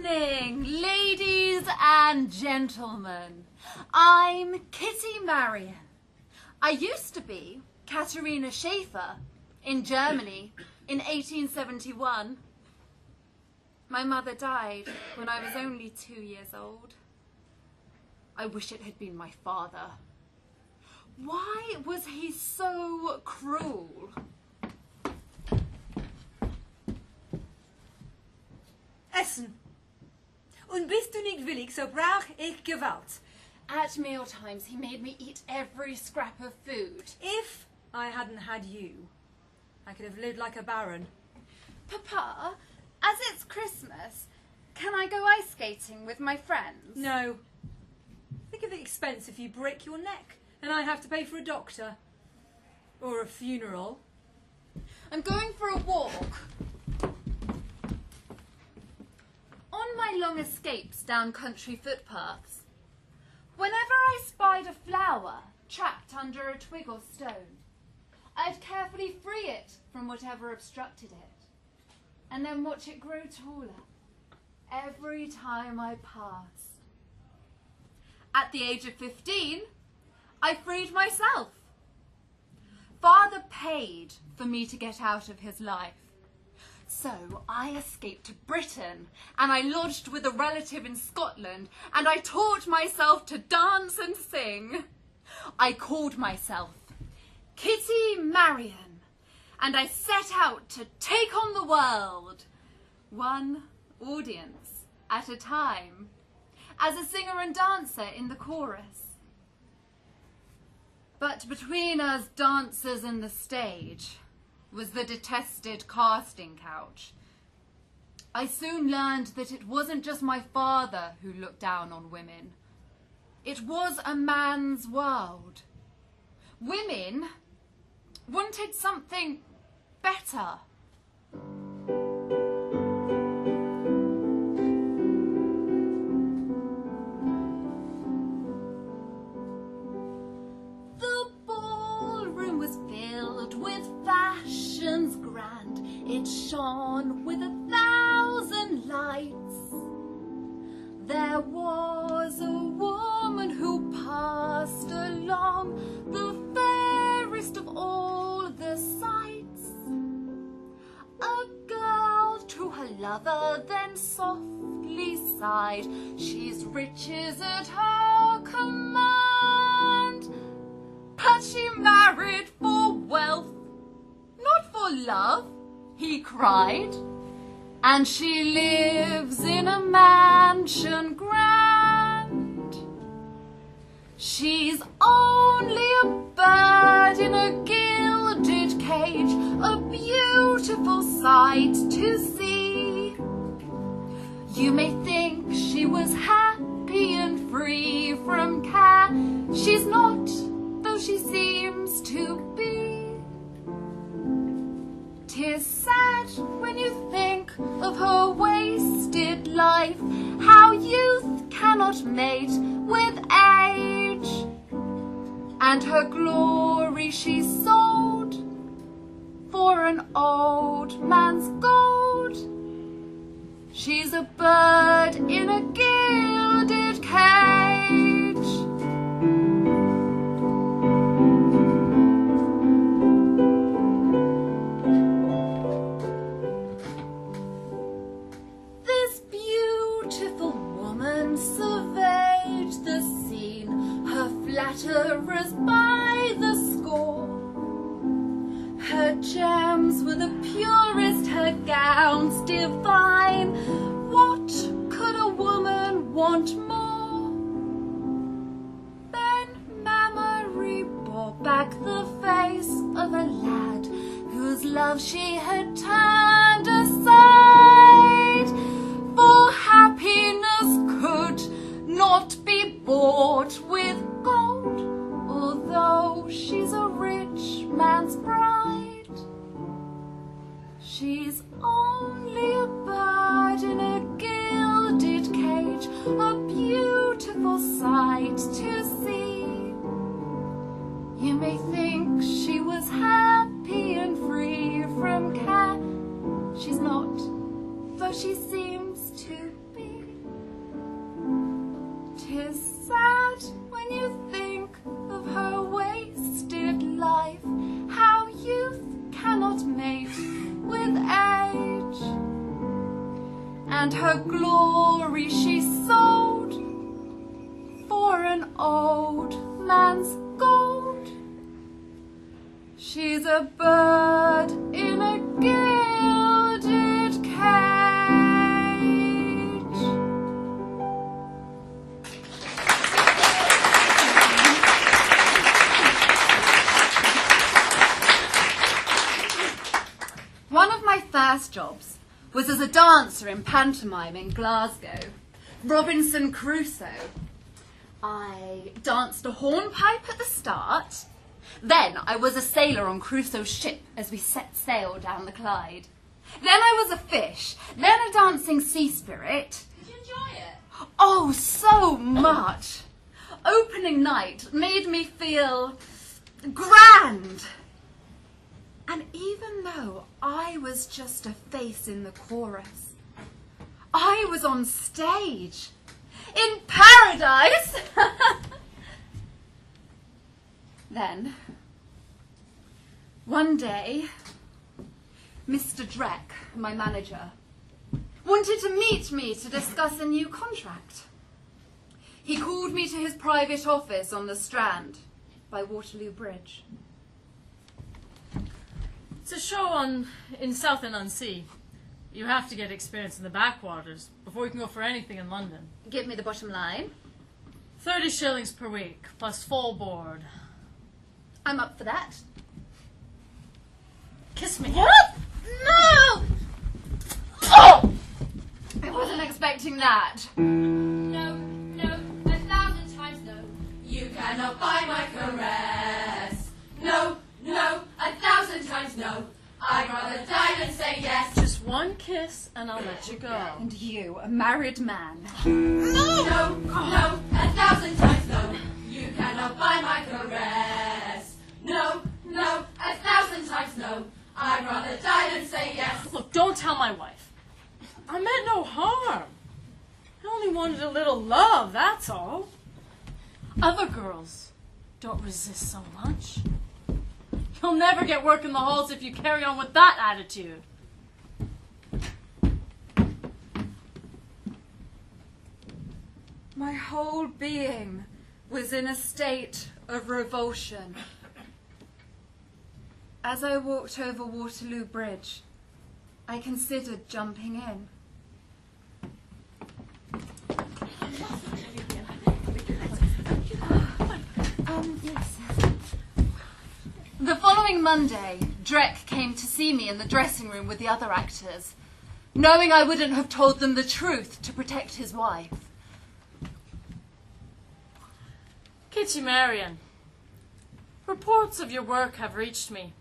evening, ladies and gentlemen. I'm Kitty Marion. I used to be Katharina Schäfer in Germany in 1871. My mother died when I was only 2 years old. I wish it had been my father. Why was he so cruel? Essen. Und bist du nicht willig, so brauch ich Gewalt. At mealtimes, he made me eat every scrap of food. If I hadn't had you, I could have lived like a baron. Papa, as it's Christmas, can I go ice skating with my friends? No. Think of the expense if you break your neck and I have to pay for a doctor. Or a funeral. I'm going for a walk. On my long escapes down country footpaths, whenever I spied a flower trapped under a twig or stone, I'd carefully free it from whatever obstructed it, and then watch it grow taller every time I passed. At the age of 15, I freed myself. Father paid for me to get out of his life. So I escaped to Britain, and I lodged with a relative in Scotland, and I taught myself to dance and sing. I called myself Kitty Marion, and I set out to take on the world, one audience at a time, as a singer and dancer in the chorus. But between us dancers and the stage was the detested casting couch. I soon learned that it wasn't just my father who looked down on women. It was a man's world. Women wanted something better. The ballroom was filled with fashions grand. It shone with 1,000 lights. There was a woman who passed along, the fairest of all the sights. A girl to her lover then softly sighed, she's riches at her command. But she married for wealth, not for love, he cried. And she lives in a mansion grand. She's only a bird in a gilded cage, a beautiful sight to see. You may think she was happy and free from care. She's not, though she seems to be. 'Tis sad when you think of her wasted life, how youth cannot mate with age. And her glory she sold for an old man's gold. She's a bird in a gilded cage. This beautiful woman surveyed the scene, her flatterers by the score. Her gems were the purest, her gowns divine. What could a woman want more? Then memory bore back the face of a lad whose love she had turned aside. For happiness could not be bought with gold, although she's a rich man's bride. She's only a bird in a gilded cage, a beautiful sight to see. You may think she was happy and free from care. She's not, though she seems to be. and her glory she sold for an old man's gold. She's a bird in a gilded cage. One of my first jobs was as a dancer in pantomime in Glasgow, Robinson Crusoe. I danced a hornpipe at the start. Then I was a sailor on Crusoe's ship as we set sail down the Clyde. Then I was a fish, then a dancing sea spirit. Did you enjoy it? Oh, so much. Opening night made me feel grand. And even though I was just a face in the chorus, I was on stage in paradise. Then, one day, Mr. Dreck, my manager, wanted to meet me to discuss a new contract. He called me to his private office on the Strand by Waterloo Bridge. It's a show in Southend-on-Sea. You have to get experience in the backwaters before you can go for anything in London. Give me the bottom line. 30 shillings per week, plus full board. I'm up for that. Kiss me. What? No! Oh! I wasn't expecting that. No, 1,000 times no. You cannot buy my caress. No, 1,000 times no. I'd rather die than say yes. Just one kiss and I'll let you go. And you, a married man. No, 1,000 times no. You cannot buy my caress. No, 1,000 times no. I'd rather die than say yes. Look, don't tell my wife. I meant no harm. I only wanted a little love, that's all. Other girls don't resist so much. You'll never get work in the halls if you carry on with that attitude. My whole being was in a state of revulsion. As I walked over Waterloo Bridge, I considered jumping in. Yes. The following Monday, Dreck came to see me in the dressing room with the other actors, knowing I wouldn't have told them the truth to protect his wife. Kitty Marion, reports of your work have reached me.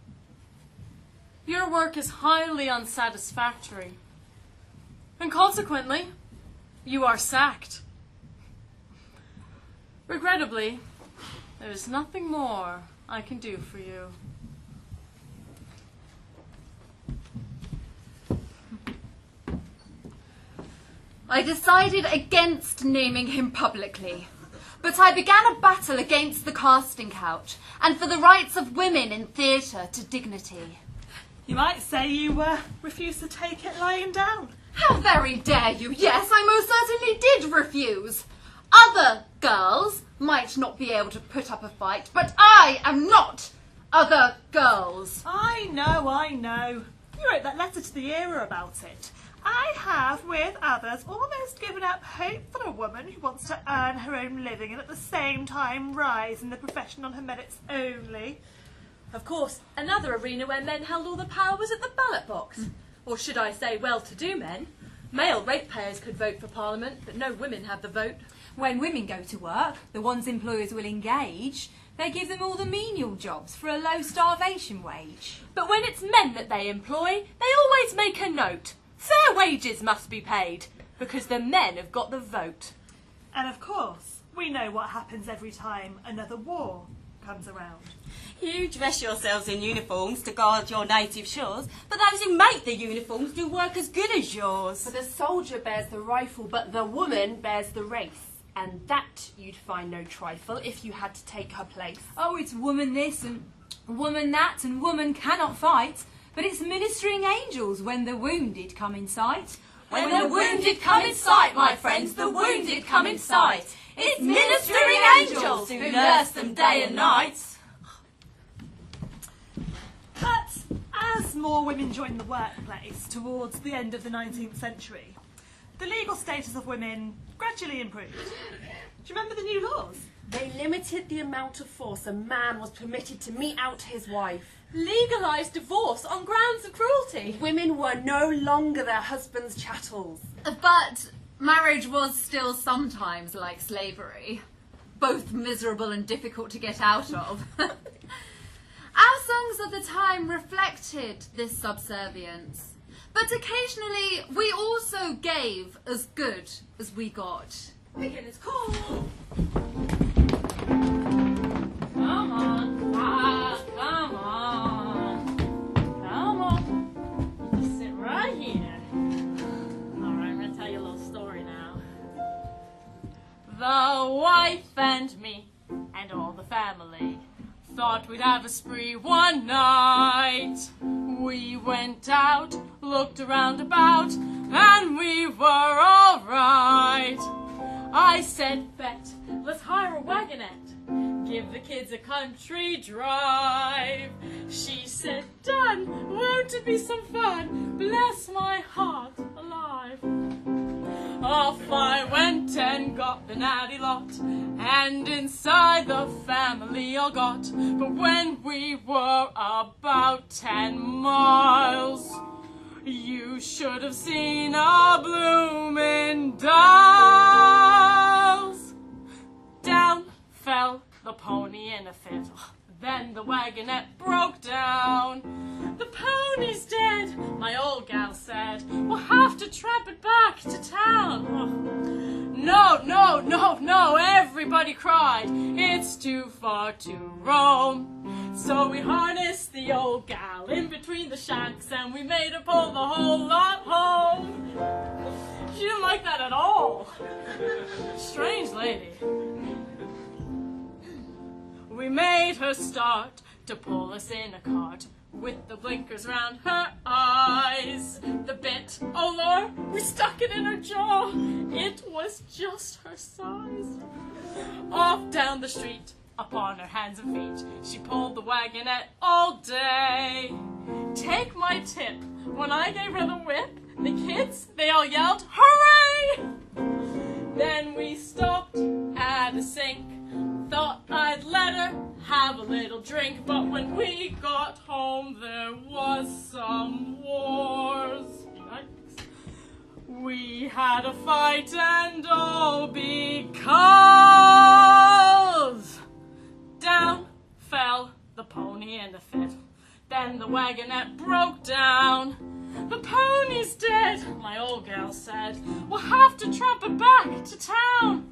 Your work is highly unsatisfactory, and consequently, you are sacked. Regrettably, there is nothing more I can do for you. I decided against naming him publicly, but I began a battle against the casting couch and for the rights of women in theatre to dignity. You might say you refused to take it lying down. How very dare you! Yes, I most certainly did refuse. Other girls might not be able to put up a fight, but I am not other girls. I know. You wrote that letter to the Era about it. I have, with others, almost given up hope for a woman who wants to earn her own living and at the same time rise in the profession on her merits only. Of course, another arena where men held all the power was at the ballot box. Or should I say well-to-do men. Male ratepayers could vote for Parliament, but no women have the vote. When women go to work, the ones employers will engage, they give them all the menial jobs for a low starvation wage. But when it's men that they employ, they always make a note. Fair wages must be paid, because the men have got the vote. And of course, we know what happens every time another war comes around. You dress yourselves in uniforms to guard your native shores, but those who make the uniforms do work as good as yours. For the soldier bears the rifle, but the woman bears the race. And that you'd find no trifle if you had to take her place. Oh, it's woman this and woman that and woman cannot fight, but it's ministering angels when the wounded come in sight. When the wounded come in sight, my friends, the wounded come in sight. It's ministering angels who nurse them day and night. But as more women joined the workplace towards the end of the 19th century, the legal status of women gradually improved. Do you remember the new laws? They limited the amount of force a man was permitted to mete out to his wife. Legalised divorce on grounds of cruelty. Women were no longer their husbands' chattels. But marriage was still sometimes like slavery, both miserable and difficult to get out of. Our songs of the time reflected this subservience, but occasionally we also gave as good as we got. Picking is cool. Come on, come on. Come on. You just sit right here. Alright, I'm gonna tell you a little story now. The wife and me and all the family thought we'd have a spree one night. We went out, looked around about, and we were all right. I said, Bet, let's hire a wagonette, give the kids a country drive. She said, Done, won't it be some fun? Bless my heart alive. Off I went and got the natty lot, and inside the family all got. But when we were about 10 miles, you should have seen our bloomin' dolls. Down fell the pony in a fit. Then the wagonette broke down. The pony's dead, my old gal said. We'll have to tramp it back to town. No, everybody cried. It's too far to roam. So we harnessed the old gal in between the shacks and we made her pull the whole lot home. She didn't like that at all. Strange lady. We made her start to pull us in a cart with the blinkers round her eyes. The bit, oh Lord, we stuck it in her jaw. It was just her size. Off down the street, upon her hands and feet, she pulled the wagonette all day. Take my tip, when I gave her the whip, the kids, they all yelled, hooray! Then we stopped at a sink. Thought I'd let her have a little drink, but when we got home there was some wars. Yikes. We had a fight and all because down fell the pony in a fit. Then the wagonette broke down. The pony's dead, my old gal said. We'll have to tramp it back to town.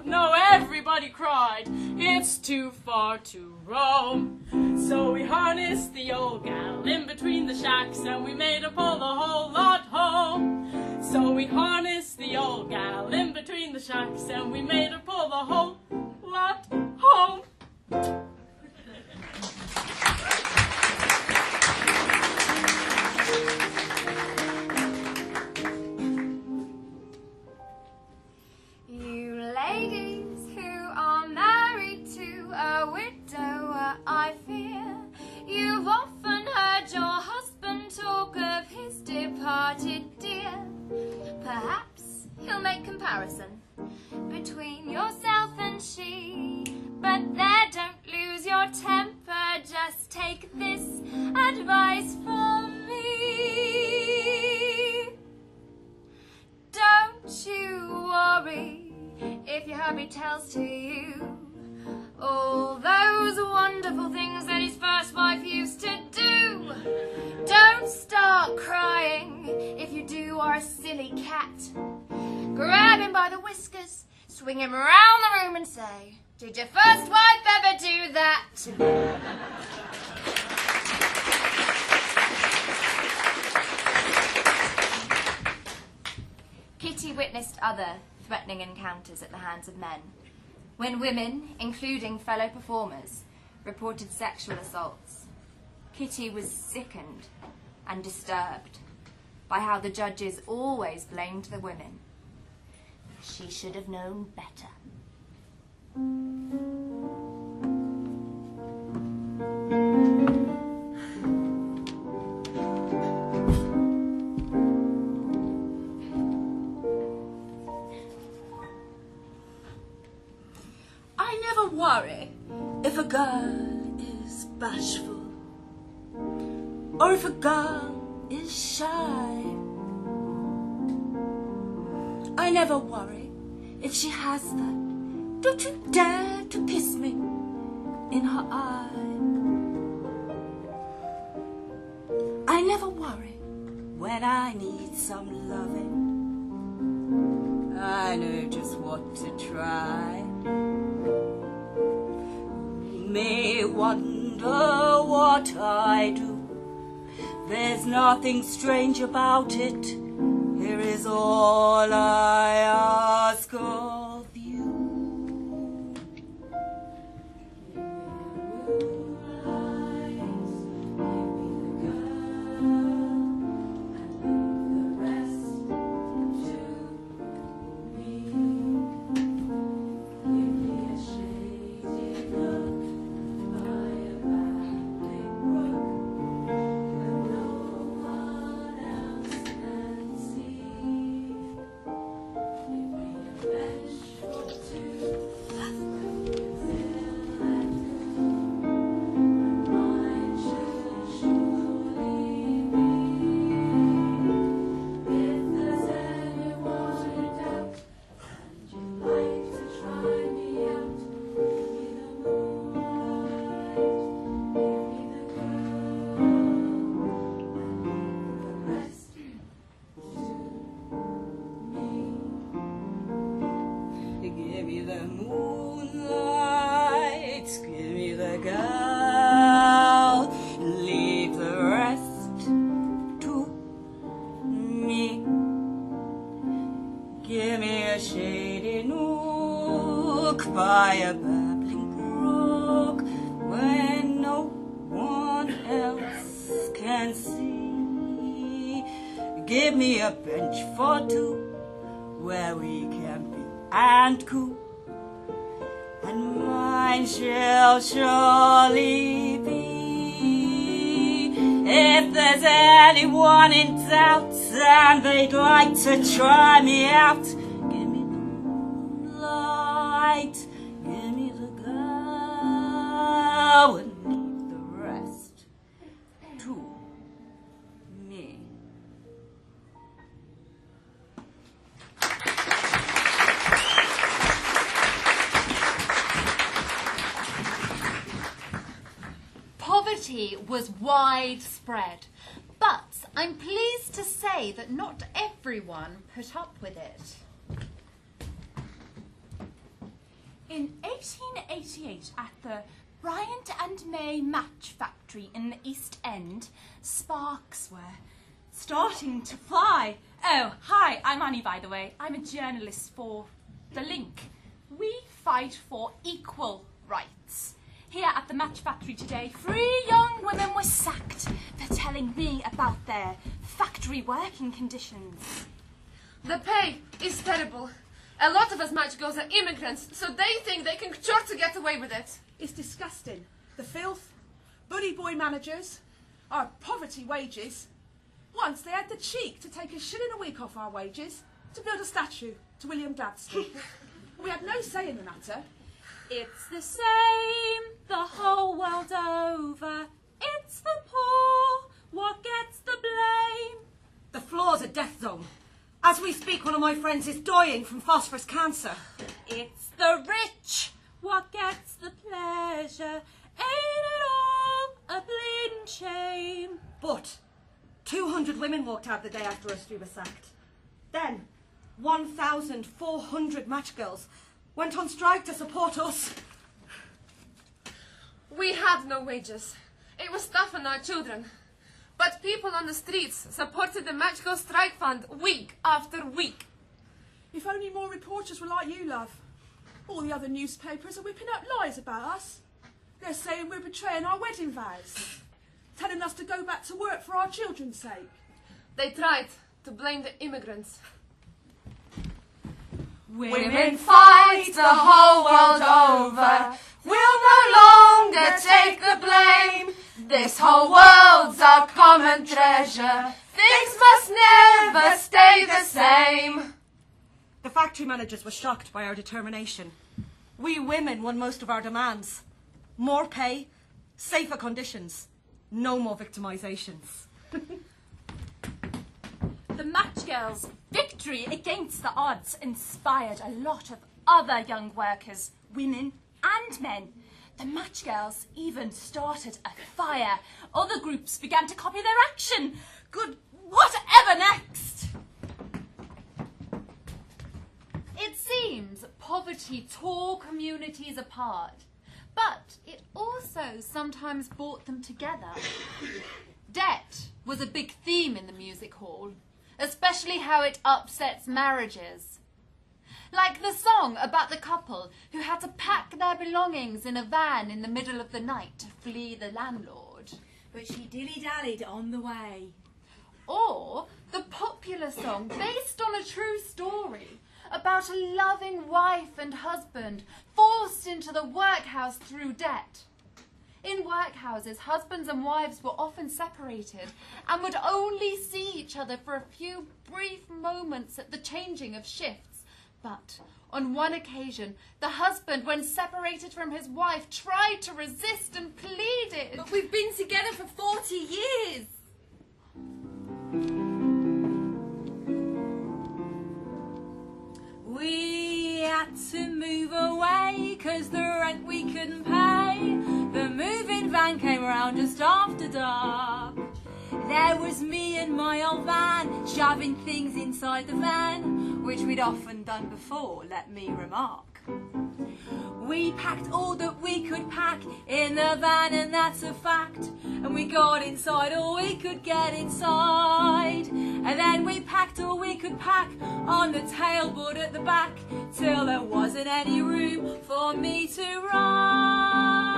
No, everybody cried. It's too far to roam. So we harnessed the old gal in between the shacks and we made her pull the whole lot home. So we harnessed the old gal in between the shacks and we made her pull the whole lot home. I fear you've often heard your husband talk of his departed dear. Perhaps he'll make comparison between yourself and she. But there, don't lose your temper, just take this advice from me. Don't you worry if your hubby tells to you all those wonderful things that his first wife used to do. Don't start crying if you do are a silly cat. Grab him by the whiskers, swing him around the room and say, did your first wife ever do that? Kitty witnessed other threatening encounters at the hands of men. When women, including fellow performers, reported sexual assaults, Kitty was sickened and disturbed. by how the judges always blamed the women. She should have known better. I never worry if a girl is bashful or if a girl is shy. I never worry if she has that "don't you dare to kiss me" in her eye. I never worry when I need some loving. I know just what to try. You may wonder what I do. There's nothing strange about it. Here is all I ask of you. By a babbling brook when no one else can see. Give me a bench for two where we can be and cool, and mine shall surely be. If there's anyone in doubt and they'd like to try me out, give me the moonlight. Give me the girl and leave the rest to me. Poverty was widespread, but I'm pleased to say that not everyone put up with it. In 1888, at the Bryant and May Match Factory in the East End, sparks were starting to fly. Oh, hi, I'm Annie, by the way. I'm a journalist for The Link. We fight for equal rights. Here at the Match Factory today, 3 young women were sacked for telling me about their factory working conditions. The pay is terrible. A lot of us match girls are immigrants, so they think they can sure to get away with it. It's disgusting. The filth, buddy boy managers, our poverty wages. Once they had the cheek to take $1 a week off our wages to build a statue to William Gladstone. We had no say in the matter. It's the same the whole world over. It's the poor what gets the blame. The floor's a death zone. As we speak, one of my friends is dying from phosphorus cancer. It's the rich what gets the pleasure. Ain't it all a bleeding shame? But 200 women walked out the day after us we were sacked. Then 1,400 match girls went on strike to support us. We had no wages. It was tough on our children. But people on the streets supported the Match Girl Strike Fund week after week. If only more reporters were like you, love. All the other newspapers are whipping up lies about us. They're saying we're betraying our wedding vows, telling us to go back to work for our children's sake. They tried to blame the immigrants. Women fight the whole world over. We'll no longer take the blame. This whole world's our common treasure. Things must never stay the same. The factory managers were shocked by our determination. We women won most of our demands. More pay, safer conditions, no more victimisations. The Match Girls' victory against the odds inspired a lot of other young workers, women and men. The Match Girls even started a fire. Other groups began to copy their action. Good, whatever next? It seems poverty tore communities apart, but it also sometimes brought them together. Debt was a big theme in the music hall, especially how it upsets marriages. Like the song about the couple who had to pack their belongings in a van in the middle of the night to flee the landlord. But she dilly-dallied on the way. Or the popular song based on a true story about a loving wife and husband forced into the workhouse through debt. In workhouses, husbands and wives were often separated and would only see each other for a few brief moments at the changing of shifts. But on one occasion, the husband, when separated from his wife, tried to resist and pleaded. But we've been together for 40 years. We had to move away 'cause the rent we couldn't pay. The moving van came around just after dark. There was me and my old van, shoving things inside the van, which we'd often done before, let me remark. We packed all that we could pack in the van, and that's a fact. And we got inside all we could get inside. And then we packed all we could pack on the tailboard at the back, till there wasn't any room for me to ride.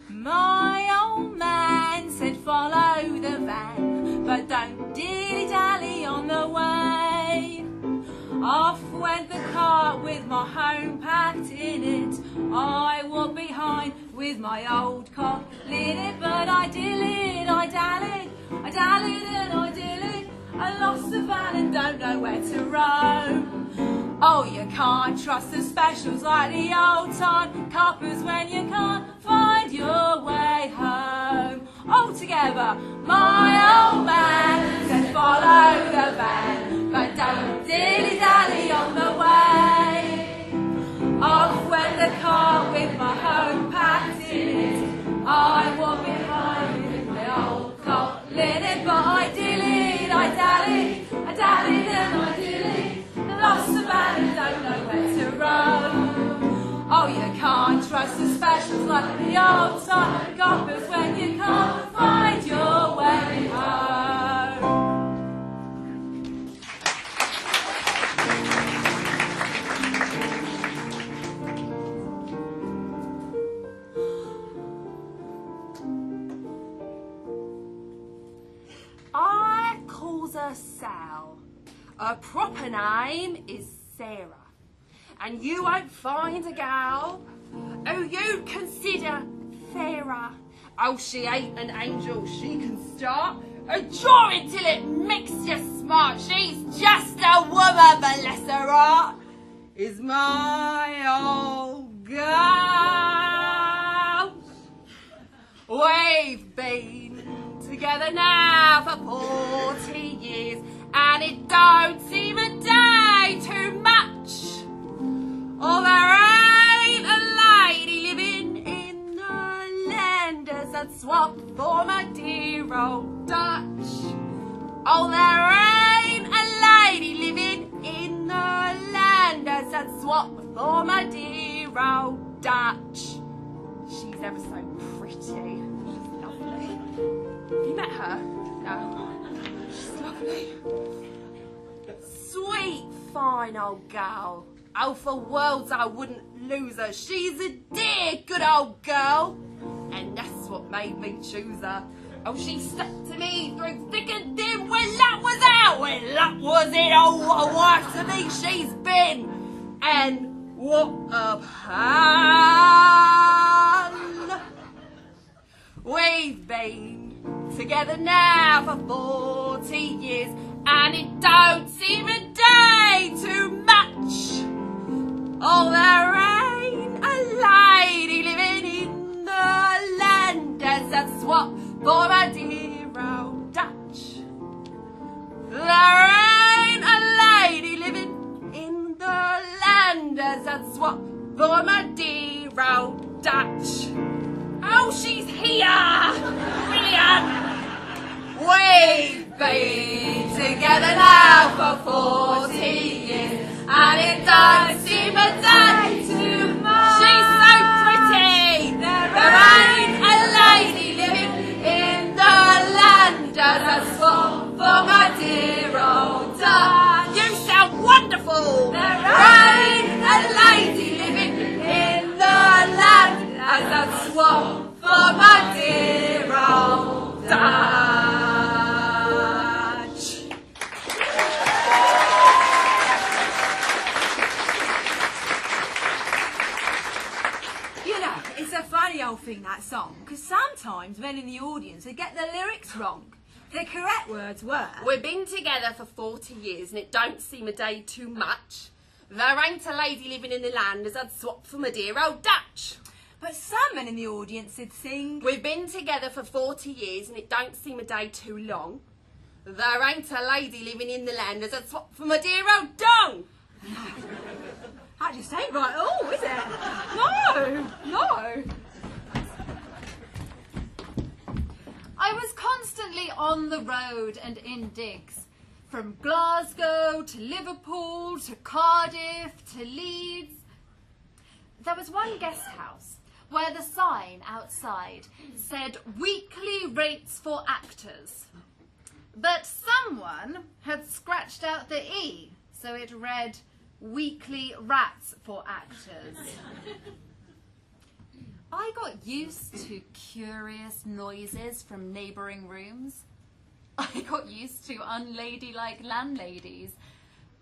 My old man said follow the van, but don't dilly-dally on the way. Off went the cart with my home packed in it. I walked behind with my old cock in it, but I dillied, I dallied and I dillied. I lost the van and don't know where to roam. Oh, you can't trust the specials like the old time coppers when you can't find your way home. All together, my old man said follow the van, but don't dilly-dally on the way. Off went the car with my home packed in it. I walked behind with my old cock linen, but I dillied, I dallied and I dillied. Lost the van and don't know where to roam. Oh, you can't trust the specials like the old time coppers when you can't find your way home. I calls her Sal. Her proper name is Sarah. And you won't find a gal who you'd consider fairer. Oh, she ain't an angel, she can start a drawing till it makes you smart. She's just a woman, bless her heart, is my old girl. We've been together now for 40 years, and it don't seem a day too much. Oh, there ain't a lady living in the land as I'd swap for my dear old Dutch. Oh, there ain't a lady living in the land as I'd swap for my dear old Dutch. She's ever so pretty. She's lovely. Have you met her? No. She's lovely. Sweet, fine old gal. Oh, for worlds I wouldn't lose her. She's a dear, good old girl. And that's what made me choose her. Oh, she stuck to me through thick and thin when luck was out, when luck was in. Oh, what a wife to me she's been. And what a pal. We've been together now for 40 years, and it don't seem a day too much. Oh, there ain't a lady living in the land as a swap for my dear old Dutch. There ain't a lady living in the land as a swap for my dear old Dutch. Oh, she's here! Brilliant! We've been together now for 40 years, and it don't seem a day too much. She's so pretty! There ain't a lady living in the land as a swap for my dear old Dutch. You sound wonderful! There ain't a lady living in the land as a swap for my dear old Dutch. You know, it's a funny old thing, that song, because sometimes men in the audience, they get the lyrics wrong. The correct words were... We've been together for 40 years and it don't seem a day too much. There ain't a lady living in the land as I'd swap for my dear old Dutch. But some men in the audience would sing... We've been together for 40 years and it don't seem a day too long. There ain't a lady living in the land as I'd swap for my dear old dong. That just ain't right at all, is it? No, no. I was constantly on the road and in digs. From Glasgow to Liverpool to Cardiff to Leeds. There was one guest house where the sign outside said weekly rates for actors. But someone had scratched out the E, so it read weekly rats for actors. I got used to curious noises from neighbouring rooms. I got used to unladylike landladies,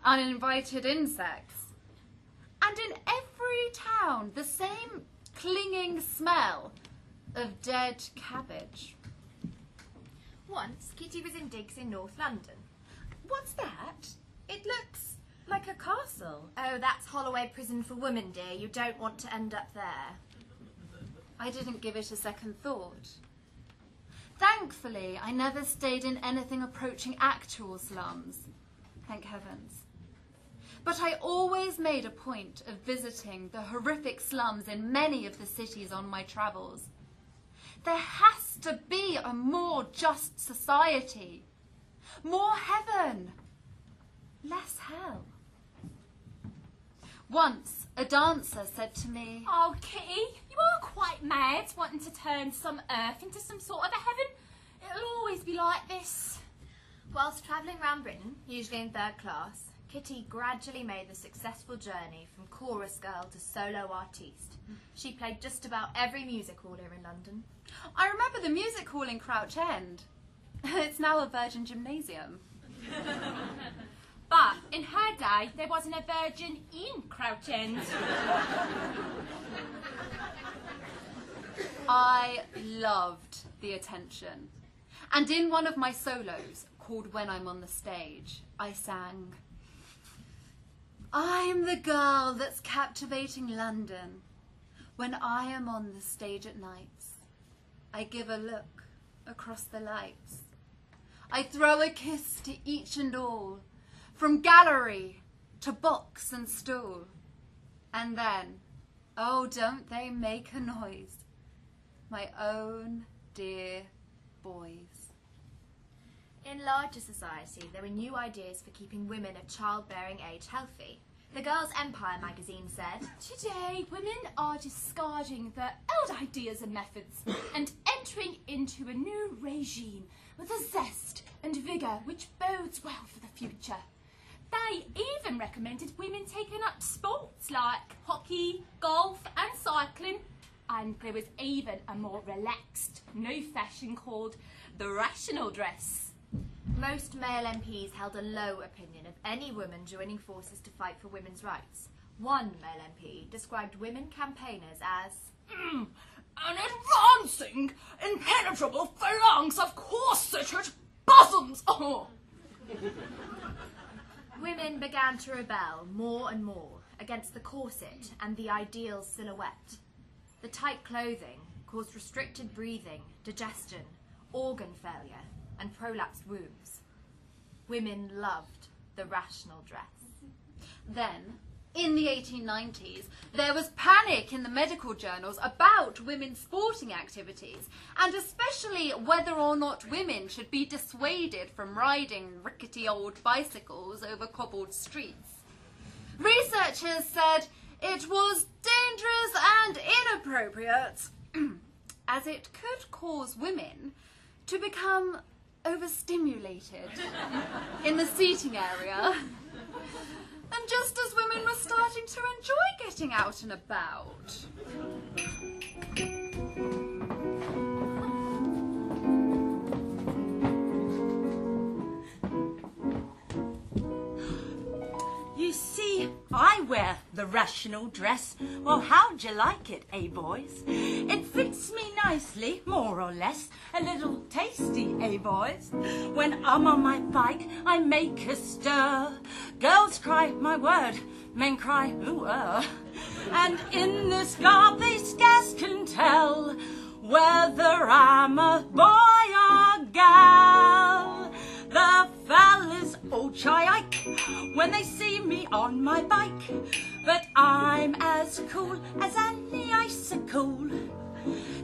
uninvited insects, and in every town the same clinging smell of dead cabbage. Once, Kitty was in digs in North London. What's that? It looks like a castle. Oh, that's Holloway Prison for Women, dear. You don't want to end up there. I didn't give it a second thought. Thankfully, I never stayed in anything approaching actual slums. Thank heavens. But I always made a point of visiting the horrific slums in many of the cities on my travels. There has to be a more just society. More heaven. Less hell. Once, a dancer said to me, Oh, Kitty, you are quite mad wanting to turn some earth into some sort of a heaven. It'll always be like this. Whilst travelling round Britain, usually in third class, Kitty gradually made the successful journey from chorus girl to solo artiste. She played just about every music hall here in London. I remember the music hall in Crouch End. It's now a Virgin Gymnasium. But in her day, there wasn't a virgin in Crouch End. I loved the attention. And in one of my solos, called When I'm on the Stage, I sang, I'm the girl that's captivating London. When I am on the stage at nights, I give a look across the lights. I throw a kiss to each and all, from gallery to box and stool. And then, oh, don't they make a noise, my own dear boys. In larger society, there were new ideas for keeping women of childbearing age healthy. The Girls' Empire magazine said, Today, women are discarding their old ideas and methods and entering into a new regime with a zest and vigour which bodes well for the future. They even recommended women taking up sports like hockey, golf and cycling, And there was even a more relaxed, new fashion called the rational dress. Most male MPs held a low opinion of any woman joining forces to fight for women's rights. One male MP described women campaigners as an advancing, impenetrable phalanx of corseted bosoms. Oh. Women began to rebel more and more against the corset and the ideal silhouette. The tight clothing caused restricted breathing, digestion, organ failure, and prolapsed wombs. Women loved the rational dress. Then, in the 1890s, there was panic in the medical journals about women's sporting activities, and especially whether or not women should be dissuaded from riding rickety old bicycles over cobbled streets. Researchers said it was dangerous and inappropriate, as it could cause women to become overstimulated in the seating area. And just as women were starting to enjoy getting out and about. You see, I wear the rational dress. Well, how'd you like it, eh, boys? It fits me nicely, more or less. A little tasty, eh, boys? When I'm on my bike, I make a stir. Girls cry, my word, men cry, ooh, And in this garb they scarce can tell whether I'm a boy or gal. The fellas all chike when they see me on my bike, but I'm as cool as any icicle.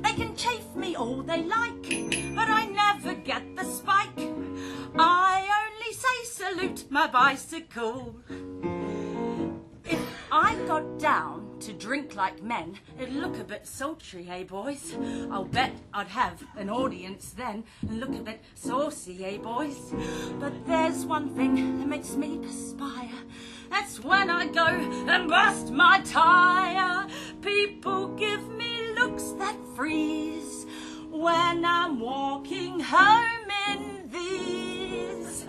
They can chafe me all they like, but I never get the spike. I only say salute my bicycle. If I got down to drink like men, it'd look a bit sultry, eh, boys? I'll bet I'd have an audience then and look a bit saucy, eh, boys? But there's one thing that makes me perspire. That's when I go and bust my tyre. People give me looks that freeze when I'm walking home in these.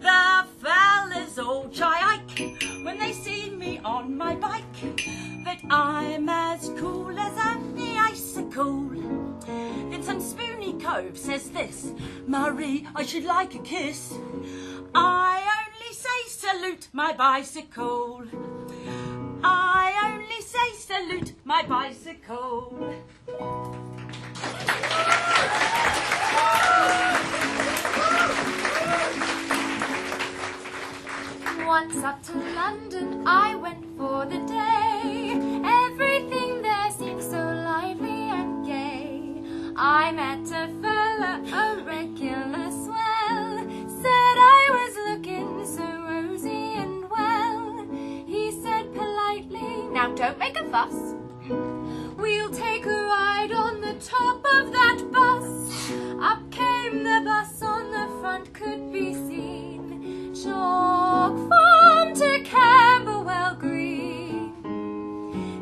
The fellas all chike when they see me on my bike, but I'm as cool as any icicle. It's some spoony cove says this, Marie, I should like a kiss. I only say salute my bicycle. I only say salute my bicycle. Once up to London I went for the day. Everything there seemed so lively and gay. I met a fella, a regular swell, said I was looking so rosy and well. He said politely, now don't make a fuss, we'll take a ride on the top of that bus. Up came the bus, on the front could be seen Chalk Farm to Camberwell Green.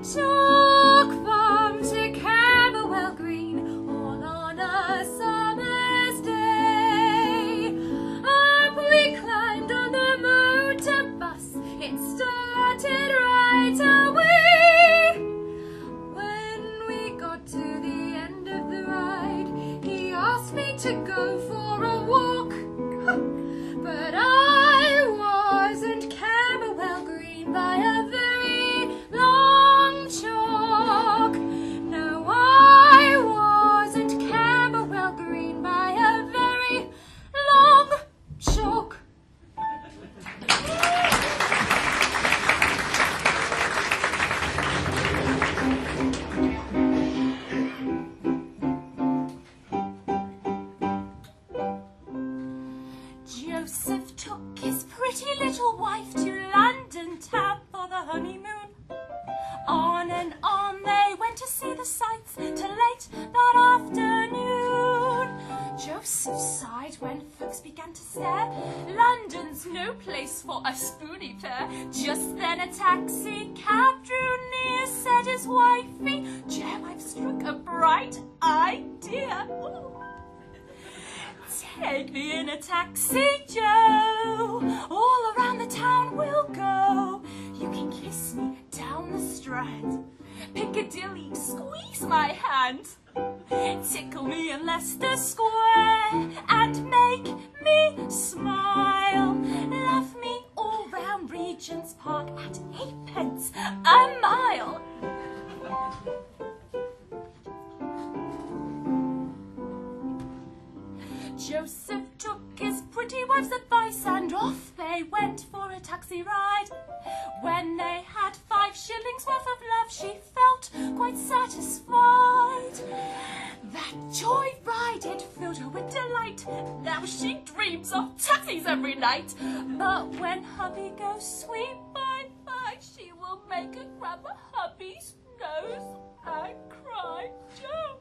Chalk Farm to Camberwell Green, all on a summer's day. Up we climbed on the motor bus, it started right away. When we got to the end of the ride, he asked me to go for a walk, but I wasn't Camberwell Green by a very long chalk. No, I wasn't Camberwell Green by a very long chalk. subside when folks began to stare. London's no place for a spoony pair. Just then a taxi cab drew near, said his wifey, "Jem, I've struck a bright idea. Ooh. Take me in a taxi, Joe. All around the town we'll go. You can kiss me down the Strand. Piccadilly, squeeze my hand. Tickle me in Leicester Square and make me smile. Love me all round Regent's Park at 8p a mile." Joseph took his pretty wife's advice and off they went for a taxi ride. When they had 5 shillings worth of love, she felt quite satisfied. That joy ride, it filled her with delight. Now she dreams of taxis every night. But when hubby goes sweet bye-bye, she will make her grab a hubby's nose and cry, "Joe,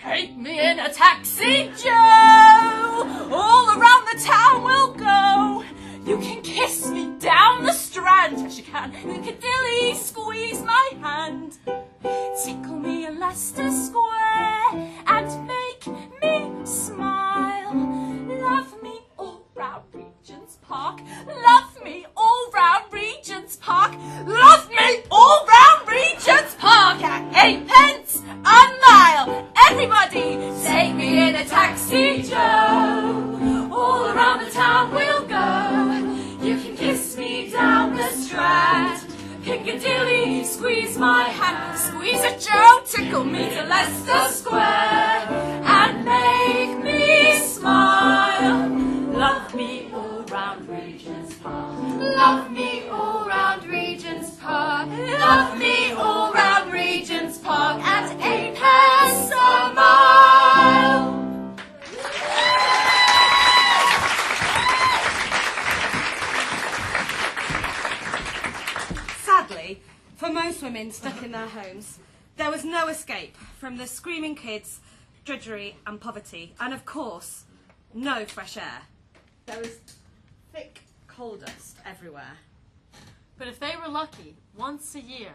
take me in a taxi, Joe. All around the town we'll go. You can kiss me down the Strand." Yes, you can. Piccadilly, squeeze my hand. Tickle me in Leicester Square and make me smile. Love me all round Regent's Park. Love me all round Regent's Park. Love me all round Regent's Park at 8p a mile. Everybody, take me in a taxi, Joe. All around the town we'll go. You can kiss me down the Strand. Piccadilly, squeeze my hand. Squeeze it, Joe. Tickle me to Leicester Square and make me smile. Love me all round Regent's Park. Love me all round Regent's Park. Love me all round Regent's Park at 8p a mile. Sadly, for most women stuck in their homes, there was no escape from the screaming kids, drudgery and poverty, and of course, no fresh air. There was thick coal dust everywhere. But if they were lucky, once a year,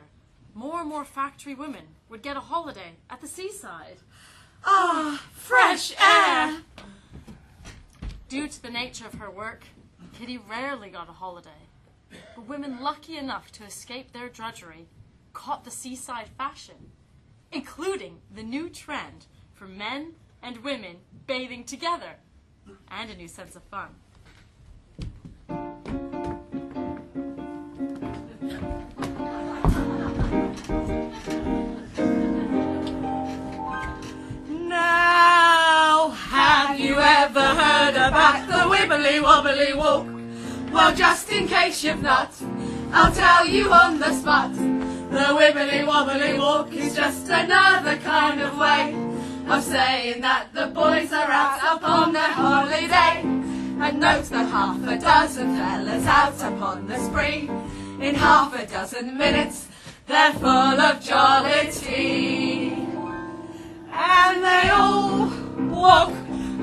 more and more factory women would get a holiday at the seaside. Ah, fresh air! Due to the nature of her work, Kitty rarely got a holiday. But women lucky enough to escape their drudgery caught the seaside fashion, including the new trend for men and women bathing together, and a new sense of fun. Now, have you ever heard about the wibbly wobbly walk? Well, just in case you've not, I'll tell you on the spot. The wibbly wobbly walk is just another kind of way of saying that the boys are out upon their holiday. And note that half a dozen fellas out upon the spree. In half a dozen minutes, they're full of jollity. And they all walk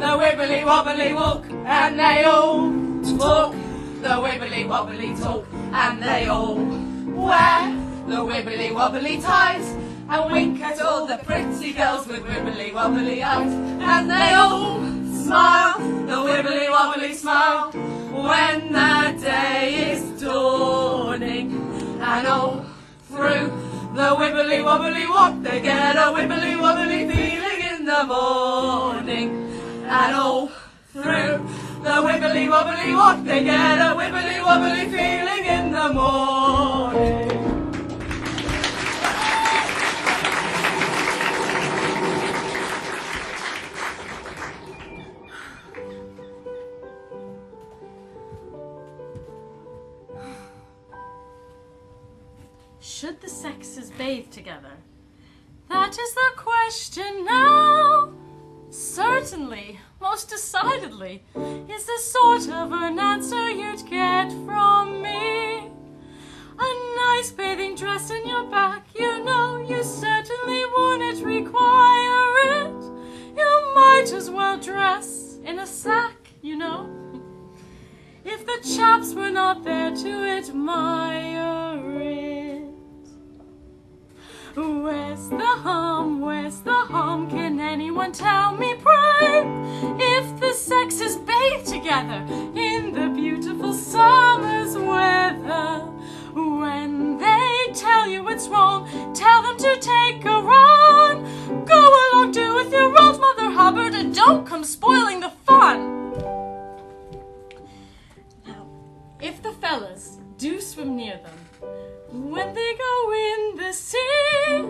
the wibbly wobbly walk, and they all talk the wibbly wobbly talk, and they all wear the wibbly wobbly ties, and wink at all the pretty girls with wibbly wobbly eyes, and they all smile the wibbly wobbly smile when the day is dawning. And all through the wibbly wobbly walk they get a wibbly wobbly feeling in the morning. And all through the wibbly wobbly walk they get a wibbly wobbly feeling in the morning. Should the sexes bathe together? That is the question now. Certainly, most decidedly, is the sort of an answer you'd get from me. A nice bathing dress in your back, you know you certainly wouldn't require it. You might might as well dress in a sack, you know, if the chaps were not there to admire it. Where's the harm, where's the harm, can anyone tell me, pray, if the sexes bathe together in the beautiful summer's weather? When they tell you it's wrong, tell them to take a run. Go along, do with your old Mother Hubbard, and don't come spoiling the fun. Now, if the fellas do swim near them, when they go in the sea,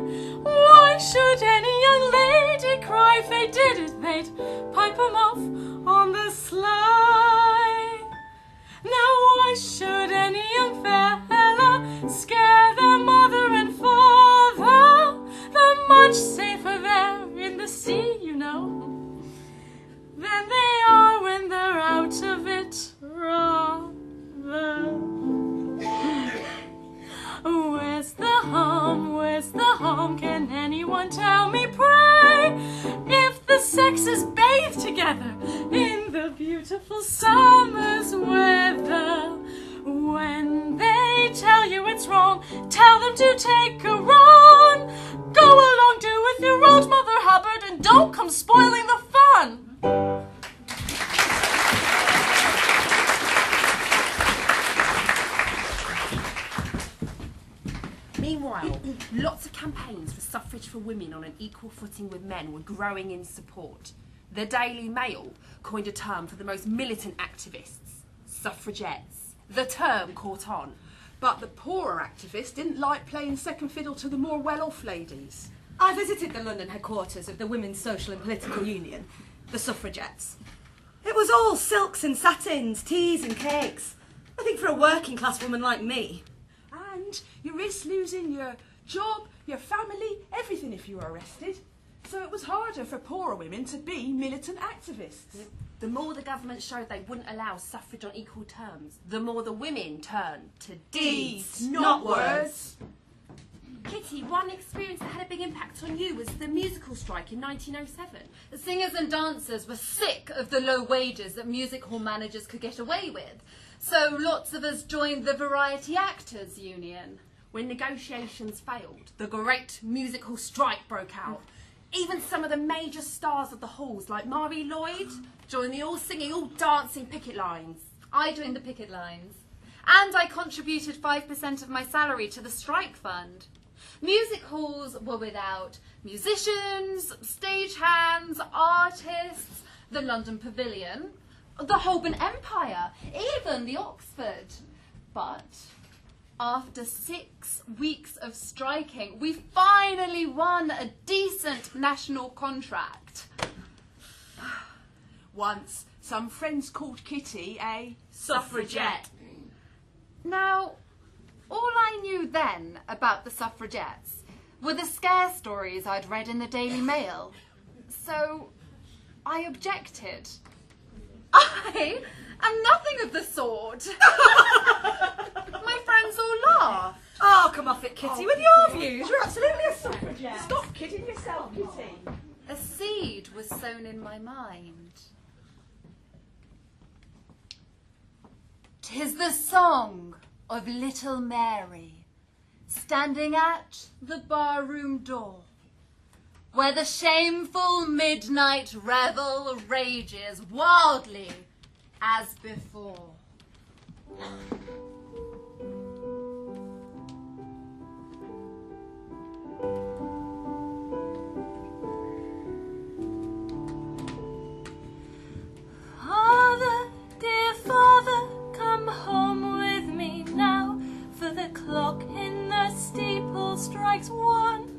why should any young lady cry? If they did it, they'd pipe 'em off on the sly. Now why should any young fella scare their mother and father? They're much safer there in the sea, you know, than they are when they're out of it, rather. Where's the harm, can anyone tell me, pray, if the sexes bathe together in the beautiful summer's weather? When they tell you it's wrong, tell them to take a run. Go along, do with your old Mother Hubbard, and don't come spoiling the fun. Meanwhile, lots of campaigns for suffrage for women on an equal footing with men were growing in support. The Daily Mail coined a term for the most militant activists, suffragettes. The term caught on. But the poorer activists didn't like playing second fiddle to the more well-off ladies. I visited the London headquarters of the Women's Social and Political Union, the Suffragettes. It was all silks and satins, teas and cakes. I think for a working class woman like me. And you risk losing your job, your family, everything if you were arrested. So it was harder for poorer women to be militant activists. The more the government showed they wouldn't allow suffrage on equal terms, the more the women turned to deeds, not words. Kitty, one experience that had a big impact on you was the musical strike in 1907. The singers and dancers were sick of the low wages that music hall managers could get away with. So lots of us joined the Variety Actors Union. When negotiations failed, the great musical strike broke out. Even some of the major stars of the halls, like Marie Lloyd, joined the all-singing, all-dancing picket lines. I joined the picket lines. And I contributed 5% of my salary to the strike fund. Music halls were without musicians, stagehands, artists, the London Pavilion, the Holborn Empire, even the Oxford. But after 6 weeks of striking, we finally won a decent national contract. Once, some friends called Kitty a Suffragette. Now, all I knew then about the suffragettes were the scare stories I'd read in the Daily Mail. So I objected. I am nothing of the sort. My friends all laugh. Oh, come off it, Kitty, with your views. You're absolutely a suffragette. Stop kidding yourself, Kitty. A seed was sown in my mind. 'Tis the song of little Mary, standing at the barroom door, where the shameful midnight revel rages wildly as before. Father, dear father, come home with me now, for the clock in the steeple strikes 1.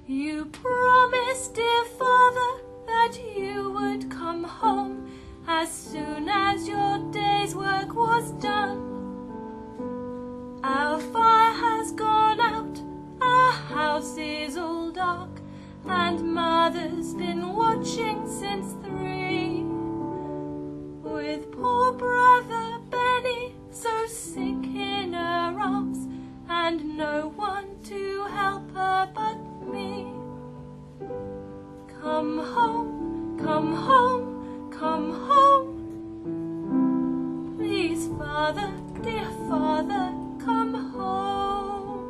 You promised, dear father, that you would come home as soon as your day's work was done. come home, come home. Please, Father, dear Father, come home.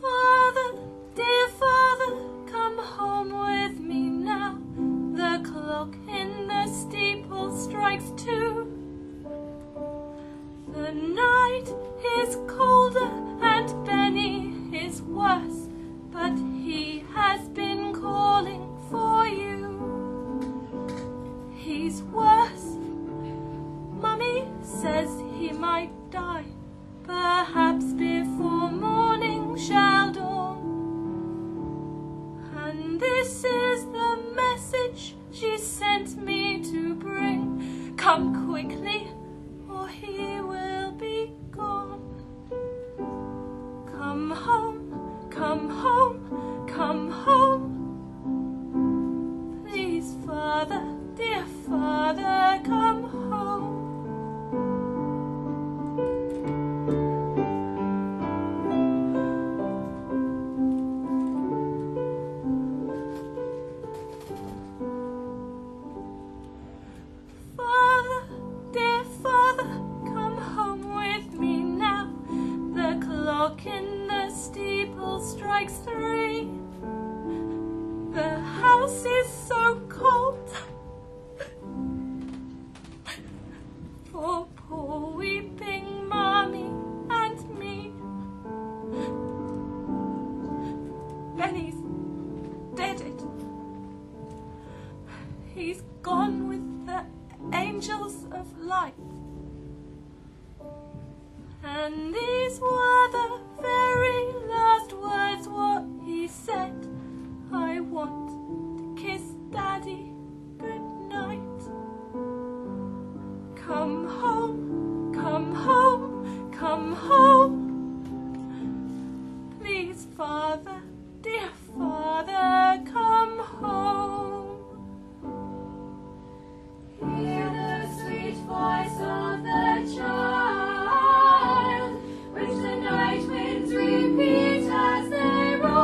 Father, dear Father, come home with me now. The clock in the steeple strikes 2. The night is colder and Benny is worse, but he has been calling for you. He's worse. Mummy says he might die, perhaps before morning shall dawn. And this is the message she sent me to bring. Come quickly, or he will be gone. Come home, come home, come home. Please, Father, dear Father, come home. Father, dear Father, come home with me now. The clock in the steeple strikes 3. The house is so cold for poor weeping Mommy and me. Benny's dead. He's gone with the angels of light. And these were the very last words what he said. I want to kiss Daddy good night. Come home, come home, come home. Please, Father, dear Father, come home. Hear the sweet voice of the child, which the night winds repeat as they roam.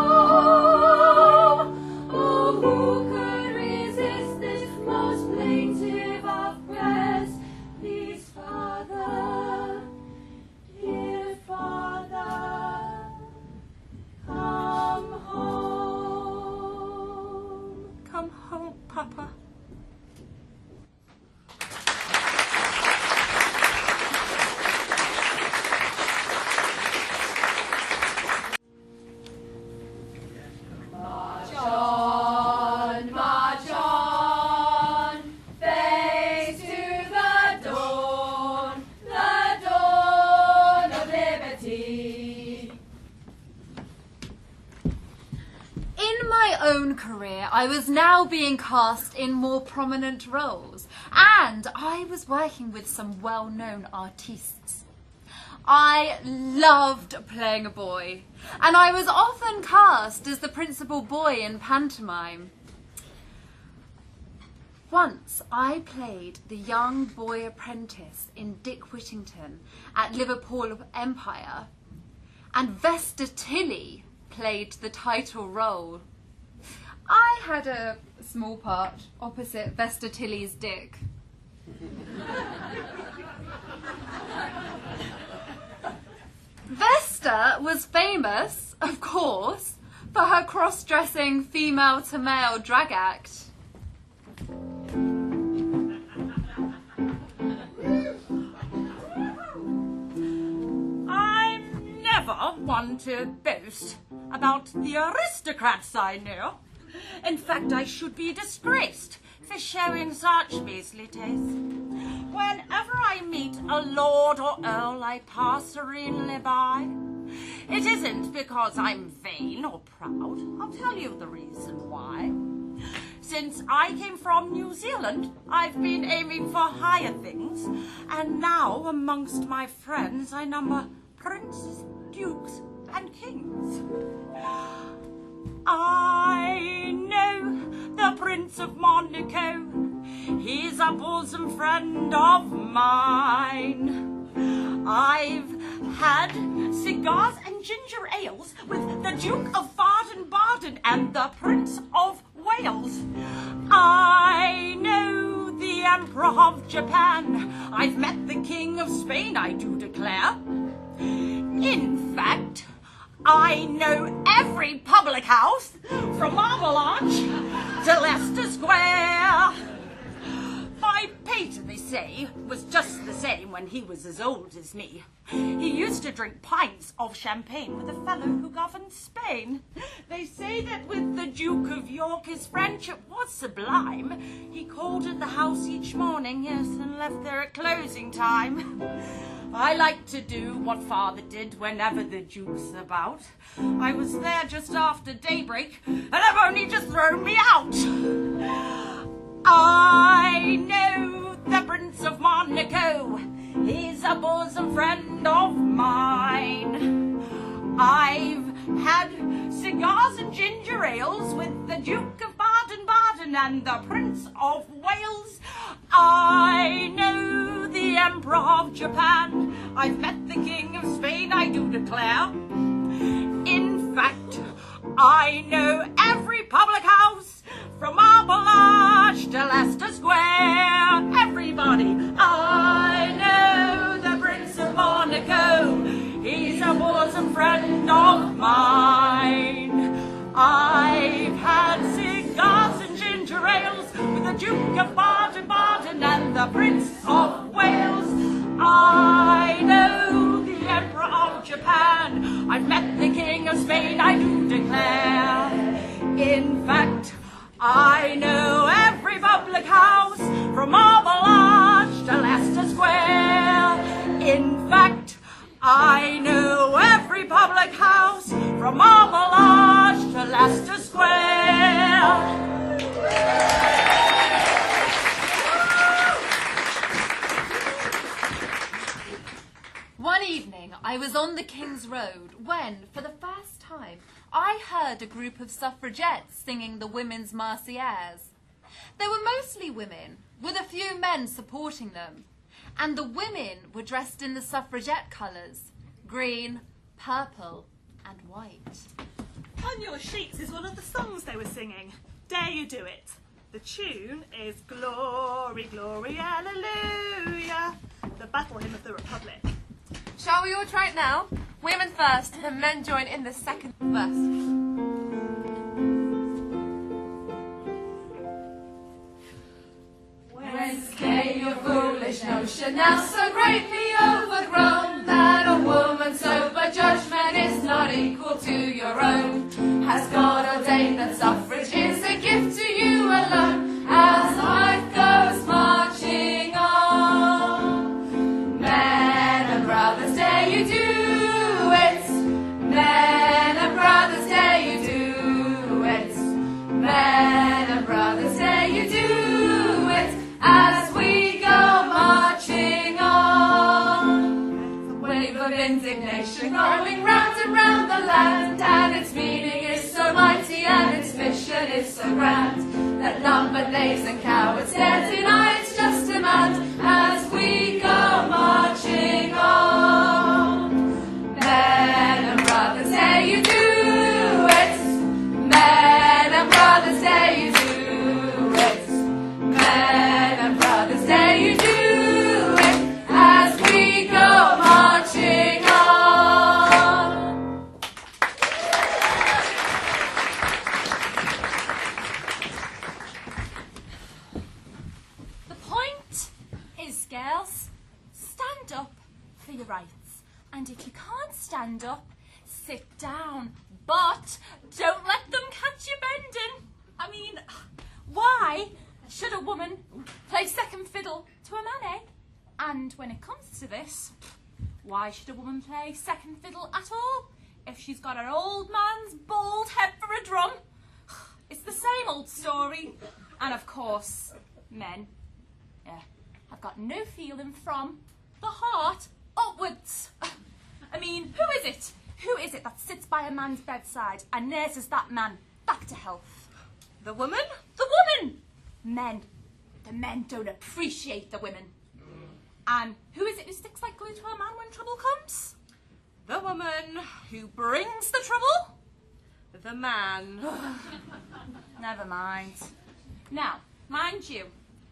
Oh, who could resist this most plaintive of prayers? Please, Father, dear Father, come home. Come home, Papa. March on, face to the dawn of liberty. In my own career, I was now being cast in more prominent roles, and I was working with some well-known artistes. I loved playing a boy, and I was often cast as the principal boy in pantomime. Once I played the young boy apprentice in Dick Whittington at Liverpool Empire, and Vesta Tilley played the title role. I had a small part opposite Vesta Tilley's Dick. Vesta was famous, of course, for her cross-dressing female-to-male drag act. I'm never one to boast about the aristocrats I know. In fact, I should be disgraced for showing such measly taste. Whenever I meet a lord or earl, I pass serenely by. It isn't because I'm vain or proud. I'll tell you the reason why. Since I came from New Zealand, I've been aiming for higher things, and now amongst my friends I number princes, dukes, and kings. I know the Prince of Monaco. He's a bosom friend of mine. I've had cigars and ginger ales with the Duke of Baden-Baden and the Prince of Wales. I know the Emperor of Japan. I've met the King of Spain, I do declare. In fact, I know every public house from Marble Arch to Leicester Square. My pater, they say, was just the same when he was as old as me. He used to drink pints of champagne with the fellow who governed Spain. They say that with the Duke of York his friendship was sublime. He called at the house each morning, yes, and left there at closing time. I like to do what father did whenever the Duke's about. I was there just after daybreak, and I've only just thrown me out. I know the Prince of Monaco. He's a bosom friend of mine. I've had cigars and ginger ales with the Duke of Baden-Baden and the Prince of Wales. I know the Emperor of Japan. I've met the King of Spain, I do declare. In fact, I know every public house from Marble Arch to Leicester Square. Everybody, I know the Prince of Monaco. He's a bosom friend of mine. I've had cigars and ginger ales with the Duke of Baden-Baden and the Prince of Wales. I know the Emperor of Japan. I've met the King of Spain, I do declare. In fact, I know every public house from Marble Arch to Leicester Square. In fact, I know every public house from Marble Arch to Leicester Square. One evening, I was on the King's Road when, for the first time, I heard a group of suffragettes singing the Women's Marseillaise. They were mostly women, with a few men supporting them, and the women were dressed in the suffragette colours, green, purple and white. On your sheets is one of the songs they were singing. Dare you do it? The tune is Glory, Glory, Hallelujah, the battle hymn of the Republic. Shall we all try it now? Women first, the men join in the second verse. Whence came your foolish notion, now so greatly overgrown, that a woman's sober judgment is not equal to your own? Has God ordained that suffrage is a gift to you alone, as life goes marching on? Men and brothers, dare you do it? Men and brothers, dare you do it? Men and brothers, dare you do it? As we go marching on, the wave of indignation rolling round and round the land, and its meaning is so mighty and its mission is so grand, that none but knaves and cowards dare deny its just demand, as we go marching on. Men and brothers, dare you do it? Men and brothers, dare you do it? Men and brothers, dare you do it, as we go marching on. The point is, girls, stand up for your rights. And if you can't stand up, sit down. But don't let them catch you bending. I mean, why should a woman play second fiddle to a man, eh? And when it comes to this, why should a woman play second fiddle at all if she's got an old man's bald head for a drum? It's the same old story. And of course, men, have got no feeling from the heart upwards. I mean, who is it? Who is it that sits by a man's bedside and nurses that man back to health? The woman? The woman! Men. The men don't appreciate the women. And who is it who sticks like glue to a man when trouble comes? The woman who brings the trouble? The man. Never mind. Now, mind you,